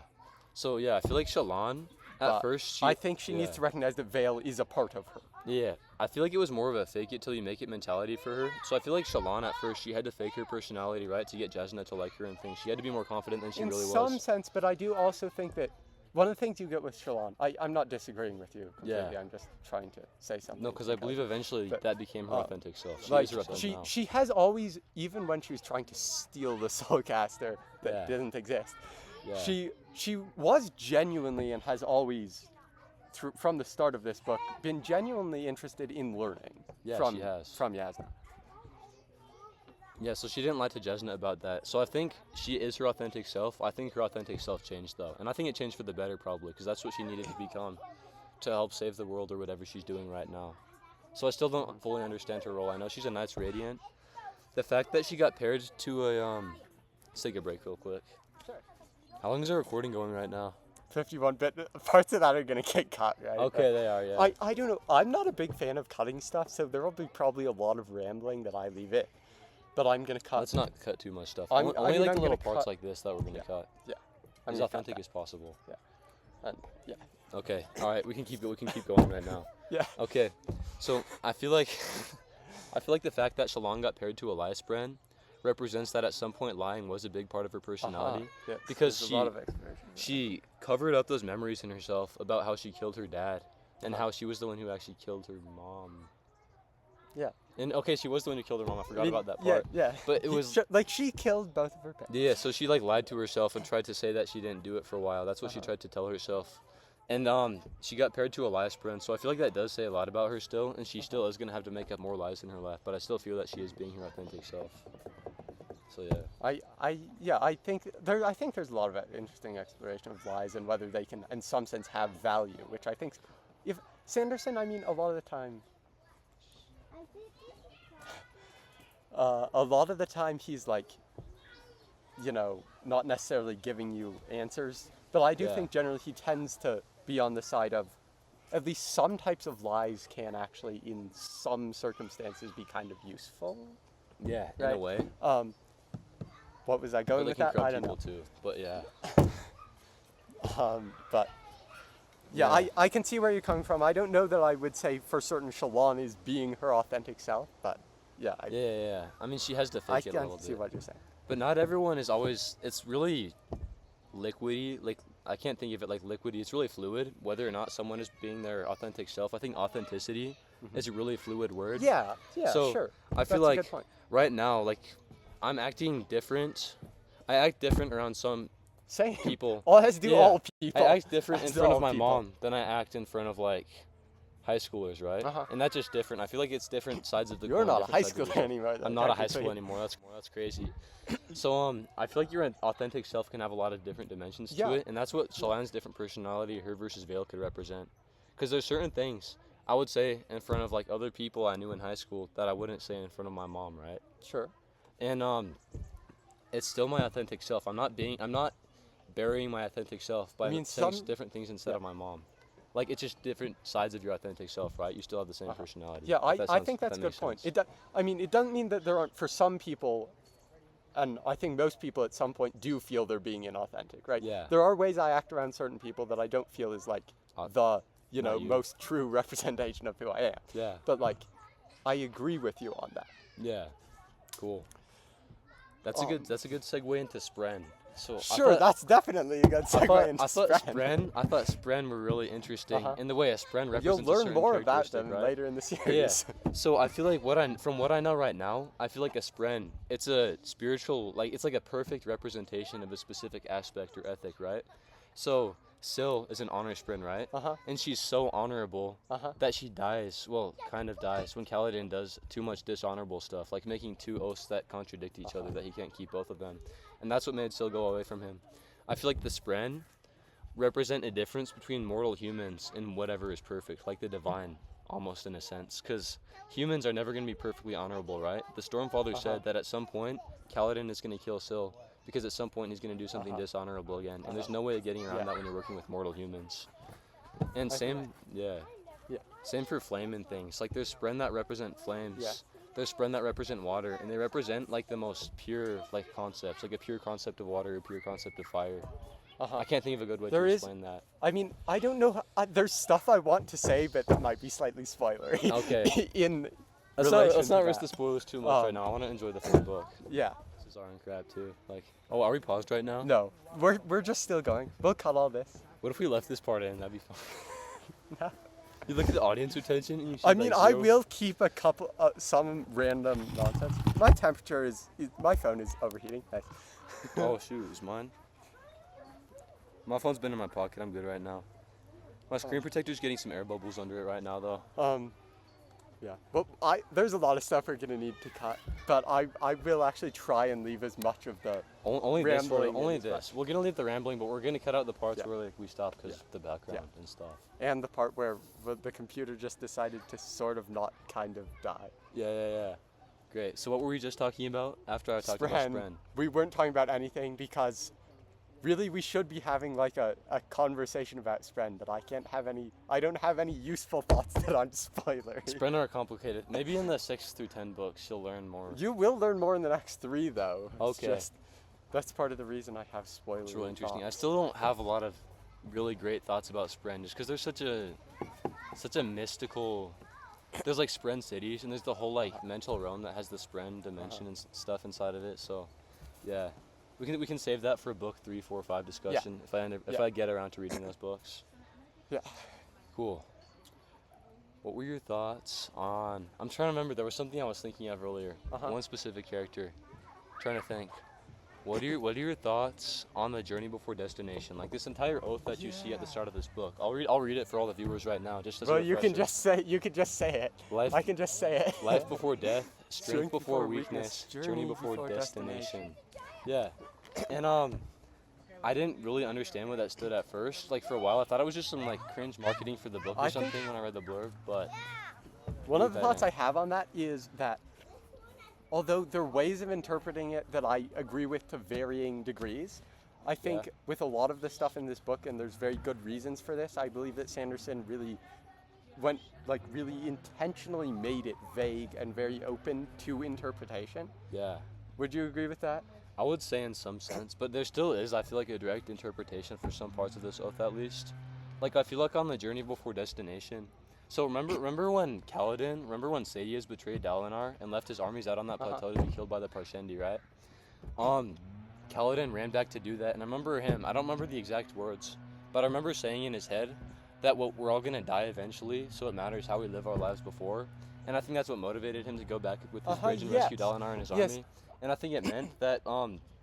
So yeah, I feel like Shalon at But first I think she needs to recognize that Vale is a part of her. Yeah, I feel like it was more of a fake it till you make it mentality for her. So I feel like Shalon at first, she had to fake her personality, right, to get Jasna to like her and things. She had to be more confident than she In really some was. sense, but I do also think that one of the things you get with Shalon, I'm not disagreeing with you completely. Yeah. I'm just trying to say something. No, because I believe eventually but, that became her authentic self. She like is her authentic now. she has always, even when she was trying to steal the Soulcaster that Yeah. didn't exist, Yeah. she was genuinely and has always, from the start of this book, been genuinely interested in learning. Yeah, from she has. from Jasna. Yeah, so she didn't lie to Jasna about that. So I think she is her authentic self. I think her authentic self changed, though. And I think it changed for the better, probably, because that's what she needed to become to help save the world or whatever she's doing right now. So I still don't fully understand her role. I know she's a Knights Radiant. The fact that she got paired to a, let's take a break real quick. Sure. How long is our recording going right now? 51 bit parts of that are gonna get cut, right? Okay, they are, yeah. I don't know. I'm not a big fan of cutting stuff, so there will be probably a lot of rambling that I leave in. But I'm gonna cut. Let's not cut too much stuff. I'm- Only, I only mean, like I'm the little gonna parts cut- like this that we're gonna cut. Yeah. I'm As gonna cut authentic that. as possible. And yeah. Okay. All right. We can keep going right now. Yeah. Okay. So I feel like the fact that Shalon got paired to Elias Bren represents that at some point lying was a big part of her personality. Yes, because there's a lot of explanation. She covered up those memories in herself about how she killed her dad and how she was the one who actually killed her mom. Yeah. And okay, she was the one who killed her mom. I forgot about that Yeah, part. yeah. But it was like she killed both of her parents. yeah, so she like lied to herself and tried to say that she didn't do it for a while. That's what she tried to tell herself. And she got paired to Elias Bren, so I feel like that does say a lot about her still, and she still is gonna have to make up more lies in her life. But I still feel that she is being her authentic self. So yeah. I think there's a lot of interesting exploration of lies and whether they can, in some sense, have value. Which I think, if Sanderson, I mean, a lot of the time, he's like, you know, not necessarily giving you answers. But I do Yeah. think generally he tends to be on the side of at least some types of lies can actually, in some circumstances, be kind of useful. Yeah, in Right. a way. What was I But going they with can that? I corrupt don't know. people too. But yeah. But yeah, Yeah. I can see where you're coming from. I don't know that I would say for certain Shalon is being her authentic self, but yeah, Yeah. I mean, she has to I fake it a can little see bit. what you're saying. But not everyone is always. It's really liquidy. Like, I can't think of it like liquidy. It's really fluid. Whether or not someone is being their authentic self. I think authenticity is a really fluid word. Yeah, So sure. I feel That's a like good point. right now, like, I'm acting different. I act different around some Same. people. All has to do Yeah. all people. I act different in As front of all my people. mom than I act in front of like high schoolers, right? Uh-huh. And that's just different. I feel like it's different sides of the You're coin, not a high different sides of the schooler coin. anymore. Though, I'm not a high technically. school anymore. That's crazy. So I feel like your authentic self can have a lot of different dimensions Yeah. to it, and that's what Shalann's different personality, her versus Vale, could represent. Because there's certain things I would say in front of like other people I knew in high school that I wouldn't say in front of my mom, right? Sure. And it's still my authentic self. I'm not burying my authentic self by mean, saying some- different things instead yeah. of my mom. Like, it's just different sides of your authentic self, right? You still have the same personality. Yeah, if that I sounds- think if that's a that good makes point. sense. I mean, it doesn't mean that there aren't, for some people, and I think most people at some point do feel they're being inauthentic, right? Yeah. There are ways I act around certain people that I don't feel is like the, you know, not you. most true representation of who I am. Yeah. But like, I agree with you on that. Yeah. Cool. That's a good segue into Spren. So Sure, that's definitely a good segue into I thought Spren. Spren were really interesting Uh-huh. in the way a Spren represents You'll a learn certain more about characteristic, them right? later in the Yeah. series. So I feel like from what I know right now, I feel like a Spren, it's a spiritual, like it's like a perfect representation of a specific aspect or ethic, right? So Syl is an honor Spren, right? Uh-huh. And she's so honorable Uh-huh. that she dies, well, kind of dies, when Kaladin does too much dishonorable stuff, like making two oaths that contradict each other, that he can't keep both of them. And that's what made Syl go away from him. I feel like the Spren represent a difference between mortal humans and whatever is perfect, like the divine, almost in a sense. Because humans are never going to be perfectly honorable, right? The Stormfather said that at some point, Kaladin is going to kill Syl, because at some point he's going to do something dishonorable again. And there's no way of getting around that when you're working with mortal humans. And same for flame and things. Like there's Spren that represent flames. Yeah. There's Spren that represent water, and they represent like the most pure like concepts, like a pure concept of water, a pure concept of fire. I can't think of a good way There to is- explain that. I mean, I don't know. There's stuff I want to say, but that might be slightly spoilery. Okay. In Let's relation not to risk that. the spoilers too much right now. I want to enjoy the full book. Yeah. This is Iron Crab too. Like, oh, are we paused right now? No, we're just still going. We'll cut all this. What if we left this part in? That'd be fun. No. You look at the audience retention. And you see, I mean, like, I zero. will keep a couple, some random nonsense. My temperature my phone is overheating. Nice. Oh shoot, is mine? My phone's been in my pocket. I'm good right now. My screen protector's getting some air bubbles under it right now, though. Yeah. Well, there's a lot of stuff we're gonna need to cut, but I will actually try and leave as much of the Only this. rambling Only in as this. We're gonna leave the rambling, but we're gonna cut out the parts Yeah. where like we stop because of the background and stuff. and the part where the computer just decided to sort of not kind of die. Yeah. Great. So what were we just talking about after I talked about Spren? We weren't talking about anything because really we should be having like a conversation about Spren, but I don't have any useful thoughts that aren't spoilery. Spren are complicated. Maybe in the 6 through 10 books you'll learn more. You will learn more in the next 3 though. It's Okay. just, that's part of the reason I have spoilers. It's really interesting. I still don't have a lot of really great thoughts about Spren, just because there's such a mystical. There's like Spren cities, and there's the whole like mental realm that has the Spren dimension and stuff inside of it. So, yeah, we can save that for a book 3, 4, 5 discussion if I get around to reading those books. Yeah. Cool. What were your thoughts on? I'm trying to remember. There was something I was thinking of earlier. One specific character. Trying to think. What are your thoughts on the journey before destination? Like this entire oath that you see at the start of this book. I'll read it for all the viewers right now, just as a Well, you can refresher. just say it. Life- I can just say it. Life before death, strength Strength before before weakness, weakness, journey journey before before destination. Yeah, and I didn't really understand what that stood at first. Like for a while, I thought it was just some like cringe marketing for the book or I think- something when I read the blurb. But One of the better. thoughts I have on that is that although there are ways of interpreting it that I agree with to varying degrees, I think Yeah. with a lot of the stuff in this book, and there's very good reasons for this, I believe that Sanderson really really intentionally made it vague and very open to interpretation. Yeah. Would you agree with that? I would say in some sense, but there still is, I feel like, a direct interpretation for some parts of this oath at least. Like, I feel like on the journey before destination. So remember when Sadeas betrayed Dalinar and left his armies out on that plateau to be killed by the Parshendi, right? Kaladin ran back to do that, and I don't remember the exact words, but I remember saying in his head that we're all gonna die eventually, so it matters how we live our lives before. And I think that's what motivated him to go back with his bridge and rescue Dalinar and his army. And I think it meant that,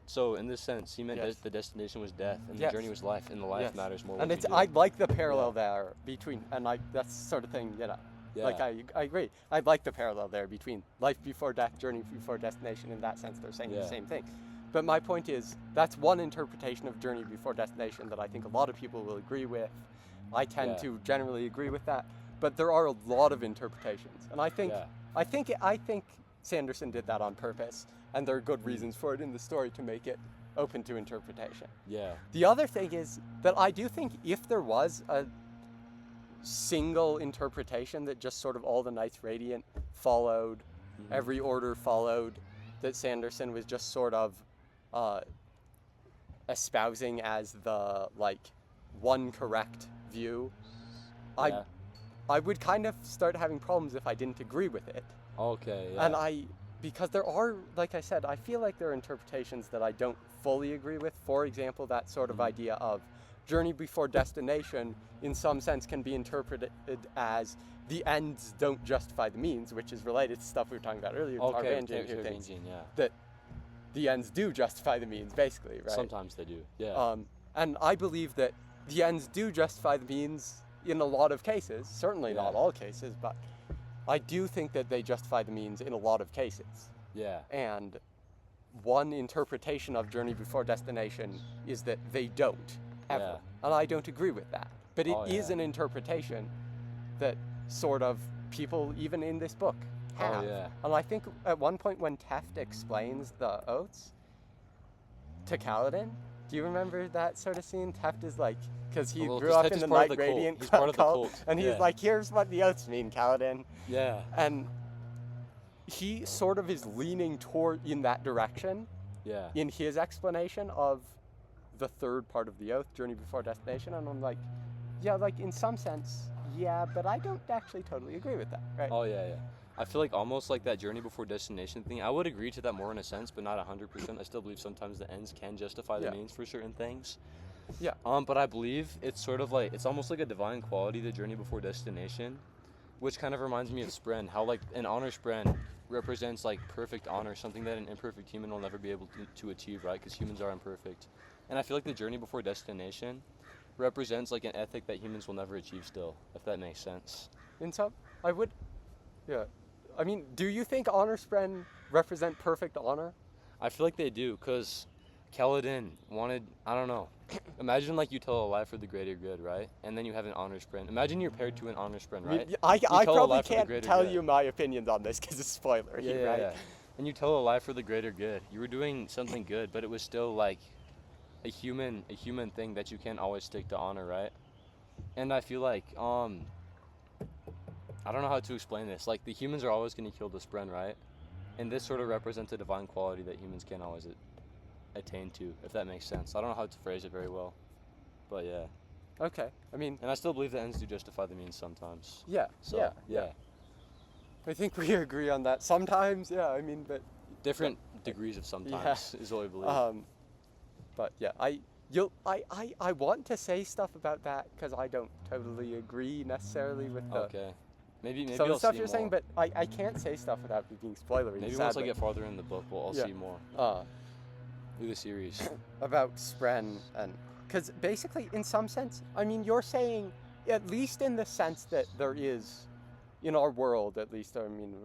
so in this sense, he meant the destination was death, and the journey was life, and the life matters more. And I like the parallel there between, and that's sort of thing, like I agree. I like the parallel there between life before death, journey before destination. In that sense, they're saying the same thing. But my point is, that's one interpretation of journey before destination that I think a lot of people will agree with. I tend to generally agree with that, but there are a lot of interpretations, and I think Sanderson did that on purpose, and there are good reasons for it in the story to make it open to interpretation. Yeah. The other thing is that I do think if there was a single interpretation that just sort of all the Knights Radiant followed, every order followed, that Sanderson was just sort of espousing as the one correct view, I would kind of start having problems if I didn't agree with it. Okay, yeah. And because there are, like I said, I feel like there are interpretations that I don't fully agree with. For example, that sort of idea of journey before destination, in some sense, can be interpreted as the ends don't justify the means, which is related to stuff we were talking about earlier. That the ends do justify the means, basically, right? Sometimes they do, yeah. And I believe that the ends do justify the means in a lot of cases, certainly not all cases, but I do think that they justify the means in a lot of cases. Yeah. And one interpretation of journey before destination is that they don't, ever. Yeah. And I don't agree with that. But it is an interpretation that sort of people, even in this book, have. And I think at one point when Teft explains the oaths to Kaladin, do you remember that sort of scene? Teft is like, because he grew up in the Night Radiant he's part of the cult. And he's like, here's what the oaths mean, Kaladin. Yeah. And he sort of is leaning toward in that direction in his explanation of the third part of the oath, journey before destination. And I'm like, in some sense, but I don't actually totally agree with that, right? Oh, yeah. I feel like almost like that journey before destination thing, I would agree to that more in a sense, but not 100%. I still believe sometimes the ends can justify the means for certain things. Yeah. But I believe it's sort of like, it's almost like a divine quality, the journey before destination, which kind of reminds me of Spren, how like an honor Spren represents like perfect honor, something that an imperfect human will never be able to achieve, right? Because humans are imperfect. And I feel like the journey before destination represents like an ethic that humans will never achieve still, if that makes sense. In some, I would, I mean, do you think honor Spren represent perfect honor? I feel like they do, because Kaladin wanted, I don't know, imagine like you tell a lie for the greater good, right? And then you have an honor Spren. Imagine you're paired to an honor Spren, right? I probably can't tell you my opinions on this because it's spoilery, right? Yeah. And you tell a lie for the greater good. You were doing something good, but it was still like a human thing that you can't always stick to honor, right? And I feel like, I don't know how to explain this. Like, the humans are always going to kill the Spren, right? And this sort of represents a divine quality that humans can't always attain to, if that makes sense. I don't know how to phrase it very well, but yeah. Okay, I mean... And I still believe the ends do justify the means sometimes. Yeah, so, yeah. I think we agree on that. Sometimes, I mean, but... Different degrees of sometimes is what we believe. But yeah, I want to say stuff about that because I don't totally agree necessarily with the... Okay. Maybe some of I'll the stuff see you're more. saying, but I can't say stuff without it being spoilery. Maybe once I get farther in the book, I'll see more. Through the series. About Spren, and because basically, in some sense, I mean, you're saying, at least in the sense that there is, in our world, at least, I mean,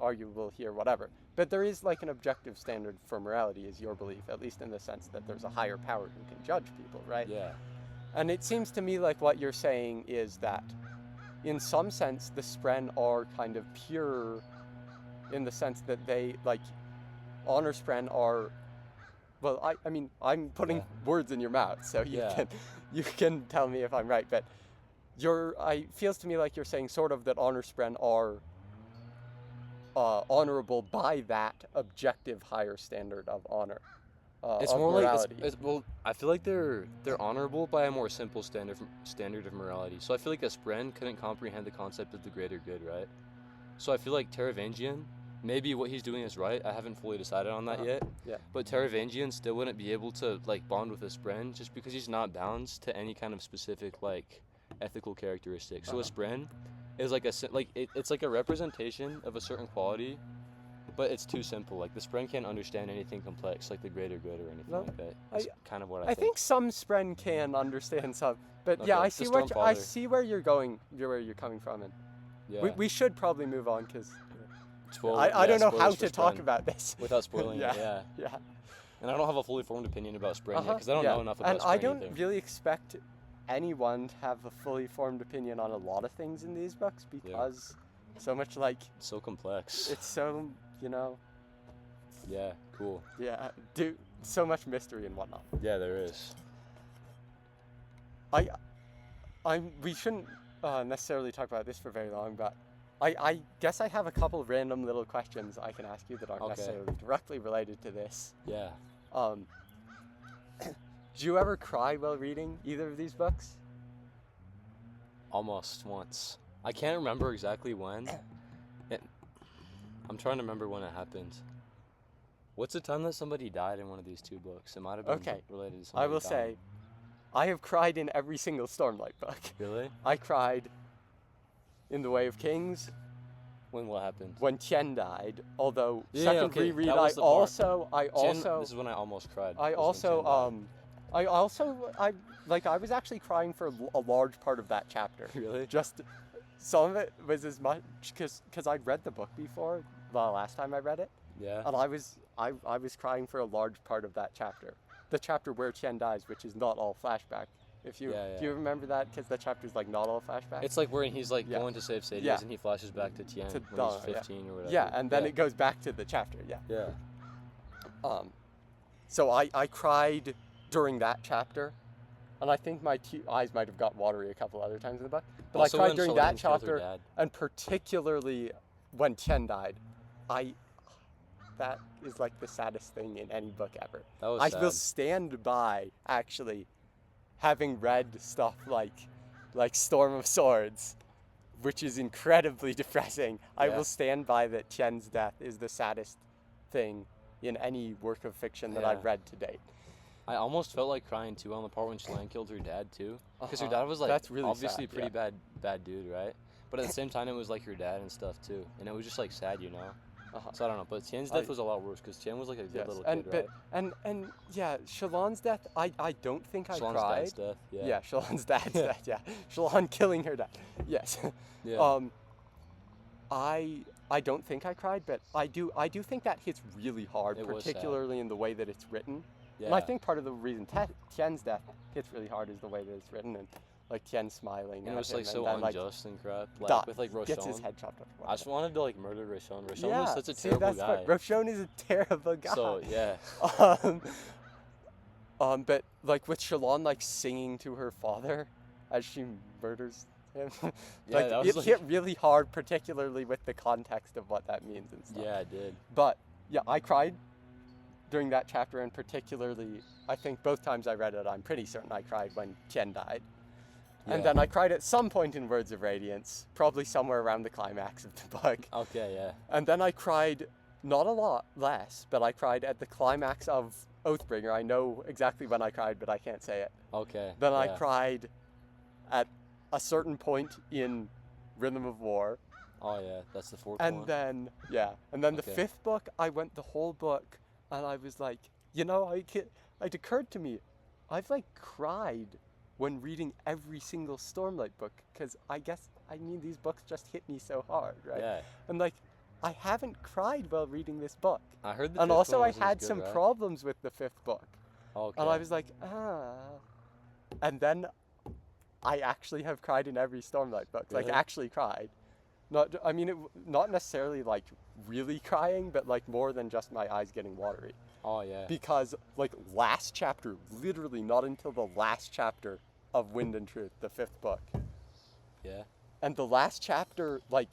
arguable here, whatever, but there is like an objective standard for morality, is your belief, at least in the sense that there's a higher power who can judge people, right? Yeah. And it seems to me like what you're saying is that, in some sense, the Spren are kind of pure in the sense that they, like, honor spren are, well, I mean, I'm putting Yeah. words in your mouth, so Yeah. you can tell me if I'm right, but I feels to me like you're saying sort of that honor spren are honorable by that objective higher standard of honor, It's of more like morality. well, I feel like they're honorable by a more simple standard of morality. So I feel like a spren couldn't comprehend the concept of the greater good, right? So I feel like Taravangian, maybe what he's doing is right. I haven't fully decided on that yet. Yeah. But Taravangian still wouldn't be able to like bond with a spren just because he's not bound to any kind of specific like ethical characteristic. So a spren is like it's like a representation of a certain quality, but it's too simple. Like the spren can't understand anything complex, like the greater good or anything No, like that. That's kind of what I think some spren can understand some, but Okay, yeah, I the see where you're going, where you're coming from, and Yeah. we should probably move on because Spoiler- I don't know how spoilers for to talk Spren about this without spoiling Yeah. it. Yeah. Yeah. And I don't have a fully formed opinion about Spren yet because I don't yeah. know enough about And Spren I don't either. really expect anyone to have a fully formed opinion on a lot of things in these books because so much, like, It's so complex. it's so, you know, Yeah, cool. yeah, so much mystery and whatnot. Yeah, there is. We shouldn't necessarily talk about this for very long, but I guess I have a couple of random little questions I can ask you that aren't Okay. necessarily directly related to this. Yeah. Do you ever cry while reading either of these books? Almost once. I can't remember exactly when. I'm trying to remember when it happened. What's the time that somebody died in one of these two books? It might have been Okay. related to somebody I will dying. say, I have cried in every single Stormlight book. Really? I cried in The Way of Kings When what happened? when Tien died, although Yeah, second okay, reread that I was the part. also This is when I almost cried. I was when Tien also I was actually crying for a large part of that chapter. died. Really? Just some of it was as much because I'd read the book before the last time I read it, Yeah. and I was crying for a large part of that chapter, the chapter where Tien dies, which is not all flashback. If you Yeah, do you remember that? Because the chapter's like not all flashback. It's like where he's like Yeah. going to save Sadius Yeah. and he flashes back to Tien To when Donna, he's yeah. 15 or whatever. yeah, and then it goes back to the chapter. Yeah. Yeah. So I cried during that chapter, and I think my eyes might have got watery a couple other times in the book. But Also I cried when during Shalane that killed her chapter, dad. and particularly when Tien died. That is like the saddest thing in any book ever. That was I sad. will stand by actually having read stuff like Storm of Swords, which is incredibly depressing. I Yeah. will stand by that Tien's death is the saddest thing in any work of fiction that I've Yeah. read to date. I almost felt like crying too on the part when Shalane killed her dad too, because her Uh-huh. dad was like That's really obviously sad, a pretty bad dude, right? But at the same time, it was like her dad and stuff too, and it was just like sad, you know. Uh-huh. So I don't know, but Tien's death I- was a lot worse because Tien was like a good Yes, little and kid, right? and yeah, Shallan's death. I don't think I Shallan's cried. dad's death, yeah. Yeah, Shallan's dad's death. Yeah, Shallan killing her dad. Yes. Yeah. I don't think I cried, but I do think that hits really hard, It was sad. particularly in the way that it's written. Yeah. And I think part of the reason Tien's death hits really hard is the way that it's written, and like Tien smiling. And it at was him like so and then, unjust and crap, like die- with like gets his Roshon. head chopped off. I just wanted to like murder Roshon. Roshon yeah, was such a see, terrible that's guy. what Roshon is a terrible guy. So yeah, But like with Shallan like singing to her father as she murders him, Yeah, like that was, it like- hit really hard, particularly with the context of what that means and stuff. yeah, I did. But yeah, I cried during that chapter, and particularly, I think both times I read it, I'm pretty certain I cried when Tien died. And Yeah. then I cried at some point in Words of Radiance, probably somewhere around the climax of the book. Okay, yeah. And then I cried, not a lot less, but I cried at the climax of Oathbringer. I know exactly when I cried, but I can't say it. Okay. Then I yeah. cried at a certain point in Rhythm of War. Oh yeah, that's the fourth And one. then, yeah. And then the Okay. fifth book, I went the whole book, and I was like, you know, it occurred to me, I've like cried when reading every single Stormlight book, because these books just hit me so hard, right? Yeah. And like, I haven't cried while reading this book. I heard the And fifth also one I wasn't had as good, some right? problems with the fifth book. Okay. And I was like, And then I actually have cried in every Stormlight book, like Really? actually cried. I mean, not necessarily like really crying, but like more than just my eyes getting watery. Oh yeah. Because like last chapter, literally not until the last chapter of Wind and Truth, the 5th book. Yeah. And the last chapter like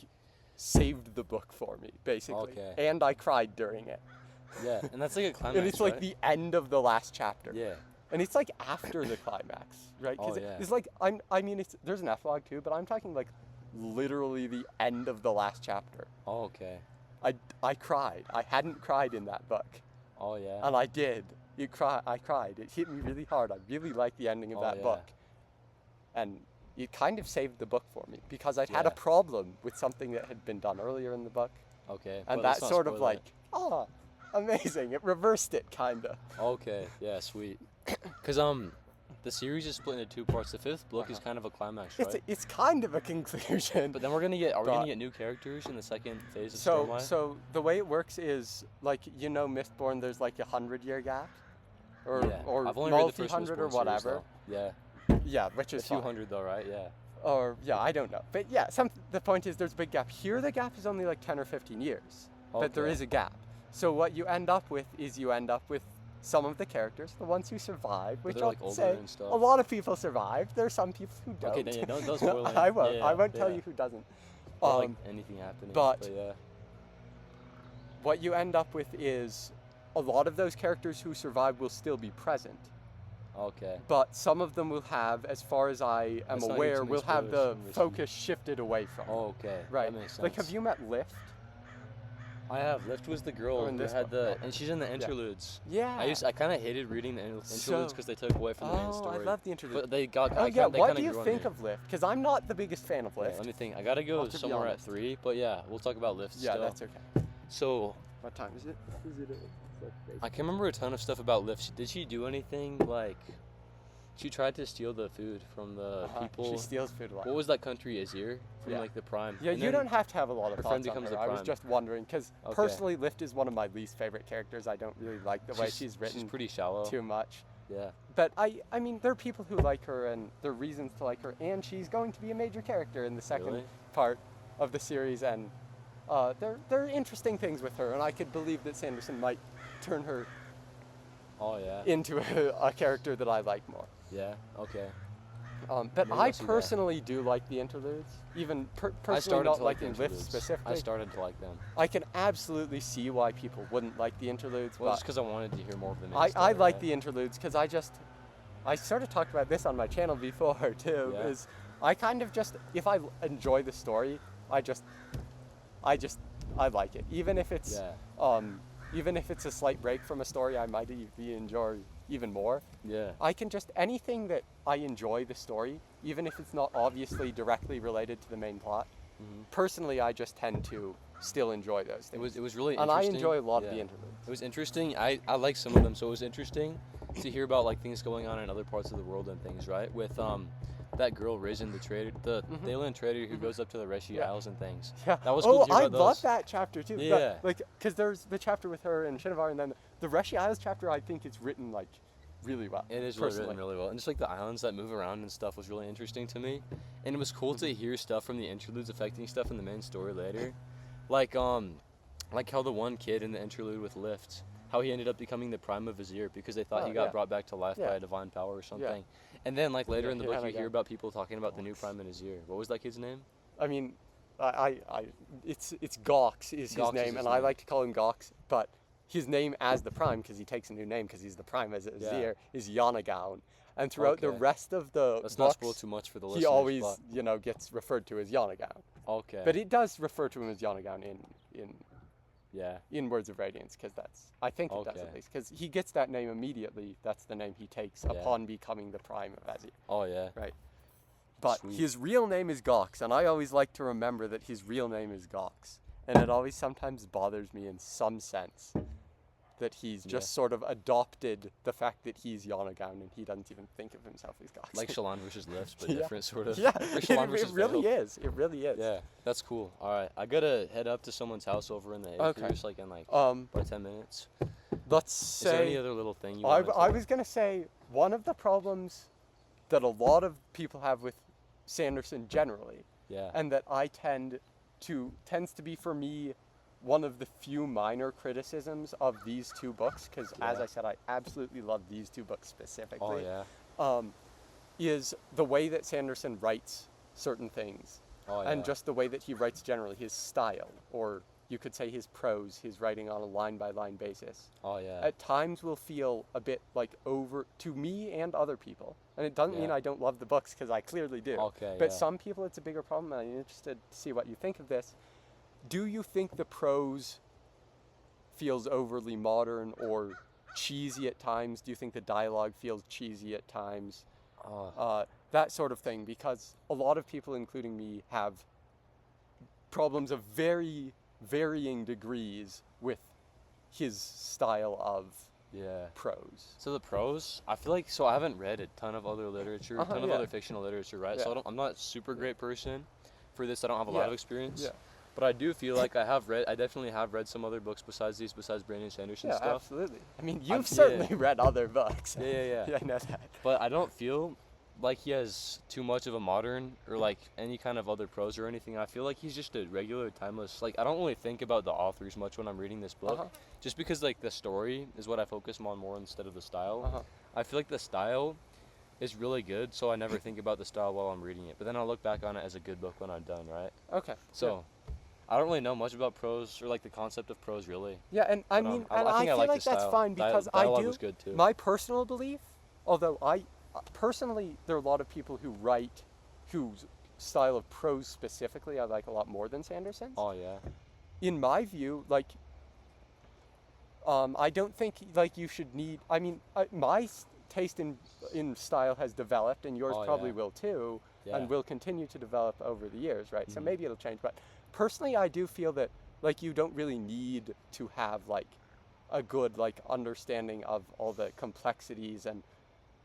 saved the book for me, basically. Okay. And I cried during it. Yeah, and that's like a climax, And it's like right? the end of the last chapter. Yeah. And it's like after the climax, right? Oh, yeah. It's like I mean, there's an epilogue too, but I'm talking like literally the end of the last chapter. Oh, okay. I cried. I hadn't cried in that book, Oh, yeah. and I did. I cried. It hit me really hard. I really liked the ending of Oh, that yeah. book, and it kind of saved the book for me because I'd had Yeah. a problem with something that had been done earlier in the book, Okay. and but let's that not sort of spoil it. like, amazing. It reversed it, kinda. Okay. Yeah. Sweet. Cause the series is split into 2 parts. The 5th book is kind of a climax, right? It's kind of a conclusion. But then are we gonna but- get new characters in the second phase of So, Stormlight? so the way it works is like Mistborn. There's like a 100-year gap, or yeah. or I've only read the first multi-hundred or Mistborn series, whatever. though. Yeah. Yeah, which A is few fine. hundred though, right? Yeah. Or yeah, I don't know, but yeah, the point is there's a big gap. Here, the gap is only like 10 or 15 years, but there Okay. is a gap. So what you end up with is some of the characters, the ones who survive, which they're, I'll like, older say and stuff. a lot of people survive. There are some people who don't. Okay, then, yeah, don't spoil it. I won't. Yeah, I won't tell yeah. you who doesn't. Not like anything happening. but- yeah. What you end up with is a lot of those characters who survive will still be present, Okay. but some of them will have, as far as I am Let's not get aware, too many will have the spoilers from this focus shifted away from. Oh, okay. right. That makes sense. Like, have you met Lift? I have. Lift was the girl Oh, in who this had one. and she's in the interludes. Yeah. I kind of hated reading the interludes So- because they took away from the main Oh, story. I love the interlude. But they got. Oh I yeah, they what kinda do you grew on think me. of Lift? Because I'm not the biggest fan of Yeah, Lift. let me think. I gotta go I'll have to be somewhere at honest. 3, but yeah, we'll talk about Lift Yeah, still. that's okay. So What time is it? I can remember a ton of stuff about Lift. Did she do anything like? She tried to steal the food from the people. She steals food a lot. What was that country, Azir? From Yeah. like the Prime. Yeah, And you then- don't have to have a lot of her thoughts friend on becomes her. the I was Prime. just wondering, because Okay. personally, Lift is one of my least favorite characters. I don't really like the way she's written She's pretty shallow. too much. Yeah. But I mean, there are people who like her, and there are reasons to like her, and she's going to be a major character in the second Really? part of the series, and there are interesting things with her, and I could believe that Sanderson might turn her Oh yeah. into a character that I like more. Yeah. Okay. But Maybe I I'll see that. personally do like the interludes, even I personally started not to like the liking Lift interludes. specifically. I started to like them. I can absolutely see why people wouldn't like the interludes, Well, but just because I wanted to hear more of the main I story, like right? the interludes because I sort of talked about this on my channel before too. Yeah. Is I kind of just, if I enjoy the story, I like it, even if it's Yeah. even if it's a slight break from a story I might enjoy even more. Yeah. I can just, anything that I enjoy the story, even if it's not obviously directly related to the main plot. Mhm. Personally, I just tend to still enjoy those things. It was really and I interesting. enjoy a lot of the Yeah. interludes. It was interesting. I like some of them, so it was interesting to hear about like things going on in other parts of the world and things, right? With that girl Risen, the trader, the alien trader who goes up to the Reshi Yeah. Isles and things. Yeah. That was cool to hear I about love those. that chapter too. Yeah. Like, because there's the chapter with her and Shinovar, and then the Reshi Isles chapter. I think it's written like really well. It is really personally. written really well, and just like the islands that move around and stuff was really interesting to me, and it was cool to hear stuff from the interludes affecting stuff in the main story later, like how the one kid in the interlude with Lift, how he ended up becoming the Prime of Azir because they thought Oh, he got yeah. brought back to life Yeah. by a divine power or something, and then like later Yeah, in the yeah, book you like hear that. about people talking about the new Prime in Azir. What was that kid's name? I mean, it's Gox is his Gox is name, his and I name. like to call him Gox, but his name as the Prime, because he takes a new name because he's the Prime as Azir, is Yanagaon. And throughout the Okay. rest of the Let's books, not spoil too much for the listeners. he always, but- gets referred to as Yanagaon. okay. But it does refer to him as Yanagaon yeah. in Words of Radiance, because I think it does Okay. at least, because he gets that name immediately. That's the name he takes Yeah. upon becoming the Prime of Azir. Oh yeah. Right. But Sweet. his real name is Gox, and I always like to remember that his real name is Gox. And it always sometimes bothers me in some sense that he's just Yeah. sort of adopted the fact that he's Yanagaon and he doesn't even think of himself as Gox. Like Shallan versus Lift, but Yeah. different sort of. Yeah, Or it, Shallan it versus really Veil. is. It really is. Yeah, that's cool. All right, I gotta head up to someone's house over in the Okay. acres, like in like But 10 minutes. let's Is there any say, other little thing you I, want I was going to say, one of the problems that a lot of people have with Sanderson generally, Yeah. and that I tend tends to be for me one of the few minor criticisms of these two books, because as I said, I absolutely love these two books specifically. Is the way that Sanderson writes certain things, and just the way that he writes generally, his style, or you could say his prose, his writing on a line-by-line basis. At times will feel a bit like over, to me and other people, and it doesn't mean I don't love the books, because I clearly do. But some people it's a bigger problem, and I'm interested to see what you think of this. Do you think the prose feels overly modern or cheesy at times? Do you think the dialogue feels cheesy at times? That sort of thing, because a lot of people, including me, have problems of very varying degrees with his style of prose. So the prose, I feel like, so I haven't read a ton of other literature, a ton of other fictional literature, right? So I'm not a super great person for this. I don't have a lot of experience. But I do feel like I definitely have read some other books besides Brandon Sanderson stuff. Yeah, absolutely. I mean, you've certainly read other books. Yeah, I know that. But I don't feel like he has too much of a modern or like any kind of other prose or anything. I feel like he's just a regular, timeless, like I don't really think about the authors much when I'm reading this book, just because like the story is what I focus on more instead of the style. I feel like the style is really good, so I never think about the style while I'm reading it. But then I'll look back on it as a good book when I'm done, right? Okay. So I don't really know much about prose or like the concept of prose really. Yeah, and I mean, I feel like that's fine, because dialogue was good too. My personal belief, although personally, there are a lot of people who write whose style of prose specifically I like a lot more than Sanderson's. In my view, like, I don't think like you should need. I mean, my taste in style has developed, and yours probably will too, and will continue to develop over the years, right? So maybe it'll change, but personally, I do feel that like you don't really need to have like a good like understanding of all the complexities and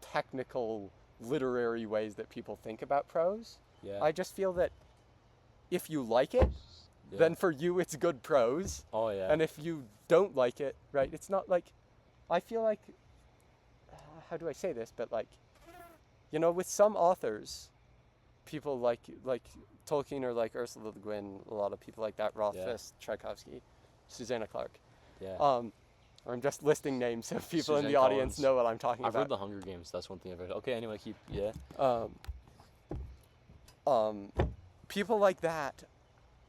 technical literary ways that people think about prose. I just feel that if you like it, then for you it's good prose. And if you don't like it, right, it's not like, I feel like, how do I say this, but like, you know, with some authors, people like Tolkien or like Ursula Le Guin, a lot of people like that, Rothfuss, Tchaikovsky, Susanna Clarke. Or I'm just listing names so people in the audience know what I'm talking about. I've read The Hunger Games. That's one thing I've read. Okay, anyway, people like that,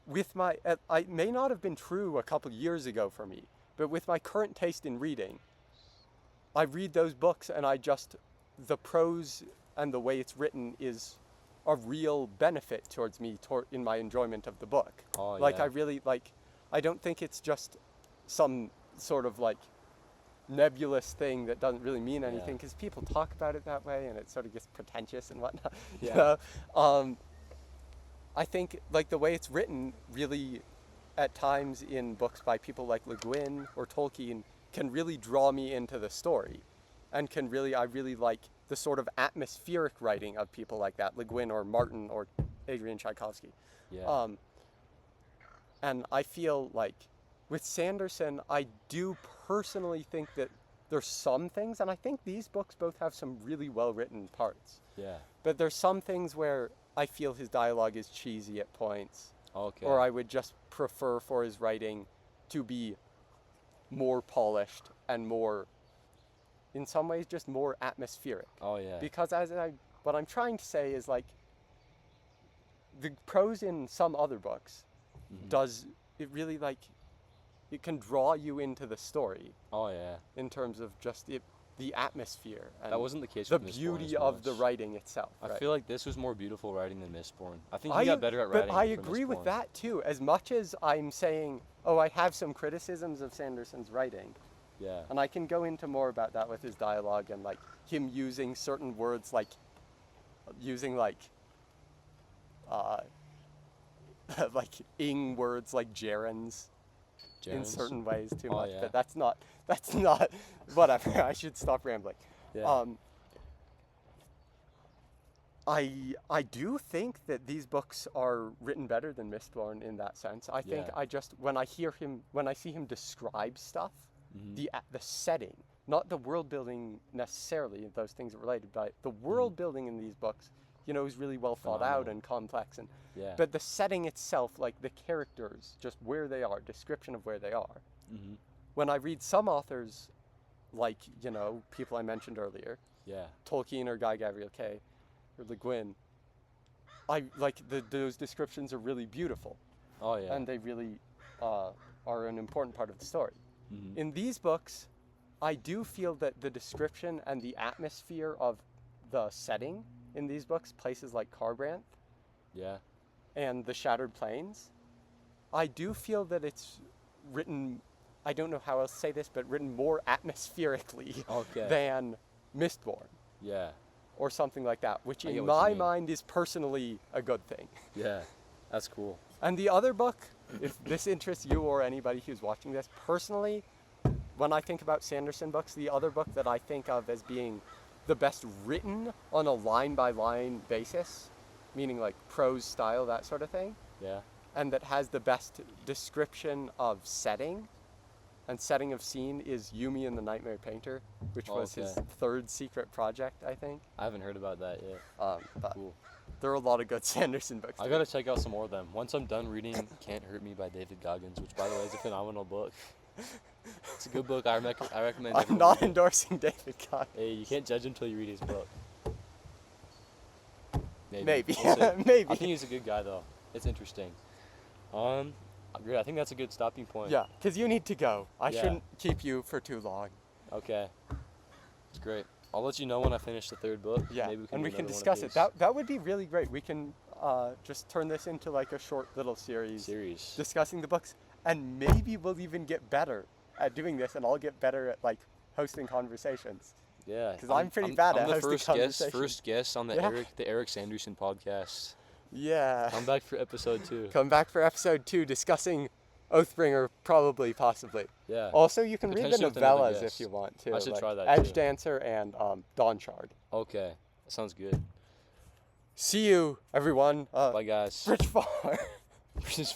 with my, I may not have been true a couple years ago for me, but with my current taste in reading, I read those books and the prose and the way it's written is a real benefit towards me in my enjoyment of the book. I really like, I don't think it's just some sort of like nebulous thing that doesn't really mean anything, because people talk about it that way and it sort of gets pretentious and whatnot. You know? I think like the way it's written really at times in books by people like Le Guin or Tolkien can really draw me into the story, and I really like the sort of atmospheric writing of people like that, Le Guin or Martin or Adrian Tchaikovsky. And I feel like with Sanderson, I do personally think that there's some things, and I think these books both have some really well-written parts. But there's some things where I feel his dialogue is cheesy at points. Or I would just prefer for his writing to be more polished and more, in some ways, just more atmospheric. Because what I'm trying to say is like, the prose in some other books does, it really like, it can draw you into the story. In terms of just the atmosphere. And that wasn't the case the with beauty of the writing itself. I feel like this was more beautiful writing than Mistborn. I think he got better at writing. But I agree with that too. As much as I'm saying, I have some criticisms of Sanderson's writing. And I can go into more about that with his dialogue and like him using certain words, like using like ing words like gerunds in certain ways too much. But that's not whatever. I should stop rambling. I do think that these books are written better than Mistborn in that sense. I think when I see him describe stuff, the setting, not the world building necessarily, those things are related, but the world building in these books, you know, is really well thought out and complex. And Yeah. but the setting itself, like the characters, just where they are, description of where they are. Mm-hmm. When I read some authors, like, you know, people I mentioned earlier, Yeah. Tolkien or Guy Gavriel Kay or Le Guin, I like those descriptions are really beautiful, Oh yeah. and they really are an important part of the story. Mm-hmm. In these books, I do feel that the description and the atmosphere of the setting in these books, places like Carbranth Yeah. and the Shattered Plains, I do feel that it's written, I don't know how else to say this, but written more atmospherically Okay. than Mistborn Yeah. or something like that, which I in get what you my mean. mind is personally a good thing. Yeah. That's cool. And the other book, if this interests you or anybody who's watching this, personally, when I think about Sanderson books, the other book that I think of as being the best written on a line-by-line basis, meaning like prose style, that sort of thing, Yeah. and that has the best description of setting and setting of scene is Yumi and the Nightmare Painter, which was his Okay. third secret project, I think. I haven't heard about that yet. But Cool. there are a lot of good Sanderson books. I gotta check out some more of them. Once I'm done reading Can't Hurt Me by David Goggins, which by the way is a phenomenal book. It's a good book. I recommend. I'm everyone not read it. endorsing David Goggins. Hey, you can't judge him until you read his book. Maybe. We'll see. Maybe. I think he's a good guy though. It's interesting. Great. I think that's a good stopping point. Yeah, because you need to go. I Yeah. shouldn't keep you for too long. Okay. It's great. I'll let you know when I finish the third book. Yeah, Maybe we can and do we can another one of discuss it. these. That would be really great. We can just turn this into like a short little series discussing the books, and maybe we'll even get better at doing this, and I'll get better at like hosting conversations. Yeah. 'Cause I'm pretty bad at I'm the hosting conversations. first guest on the Yeah. Eric Sanderson podcast. Yeah. I'm back for episode 2. Come back for episode 2 discussing Oathbringer, probably, possibly. Yeah. Also, you can read the Potentially with another novellas guest. if you want to. I should try that, Edge too. Dancer and Dawn Shard. Okay. That sounds good. See you, everyone. Bye guys. Bridge Far. Just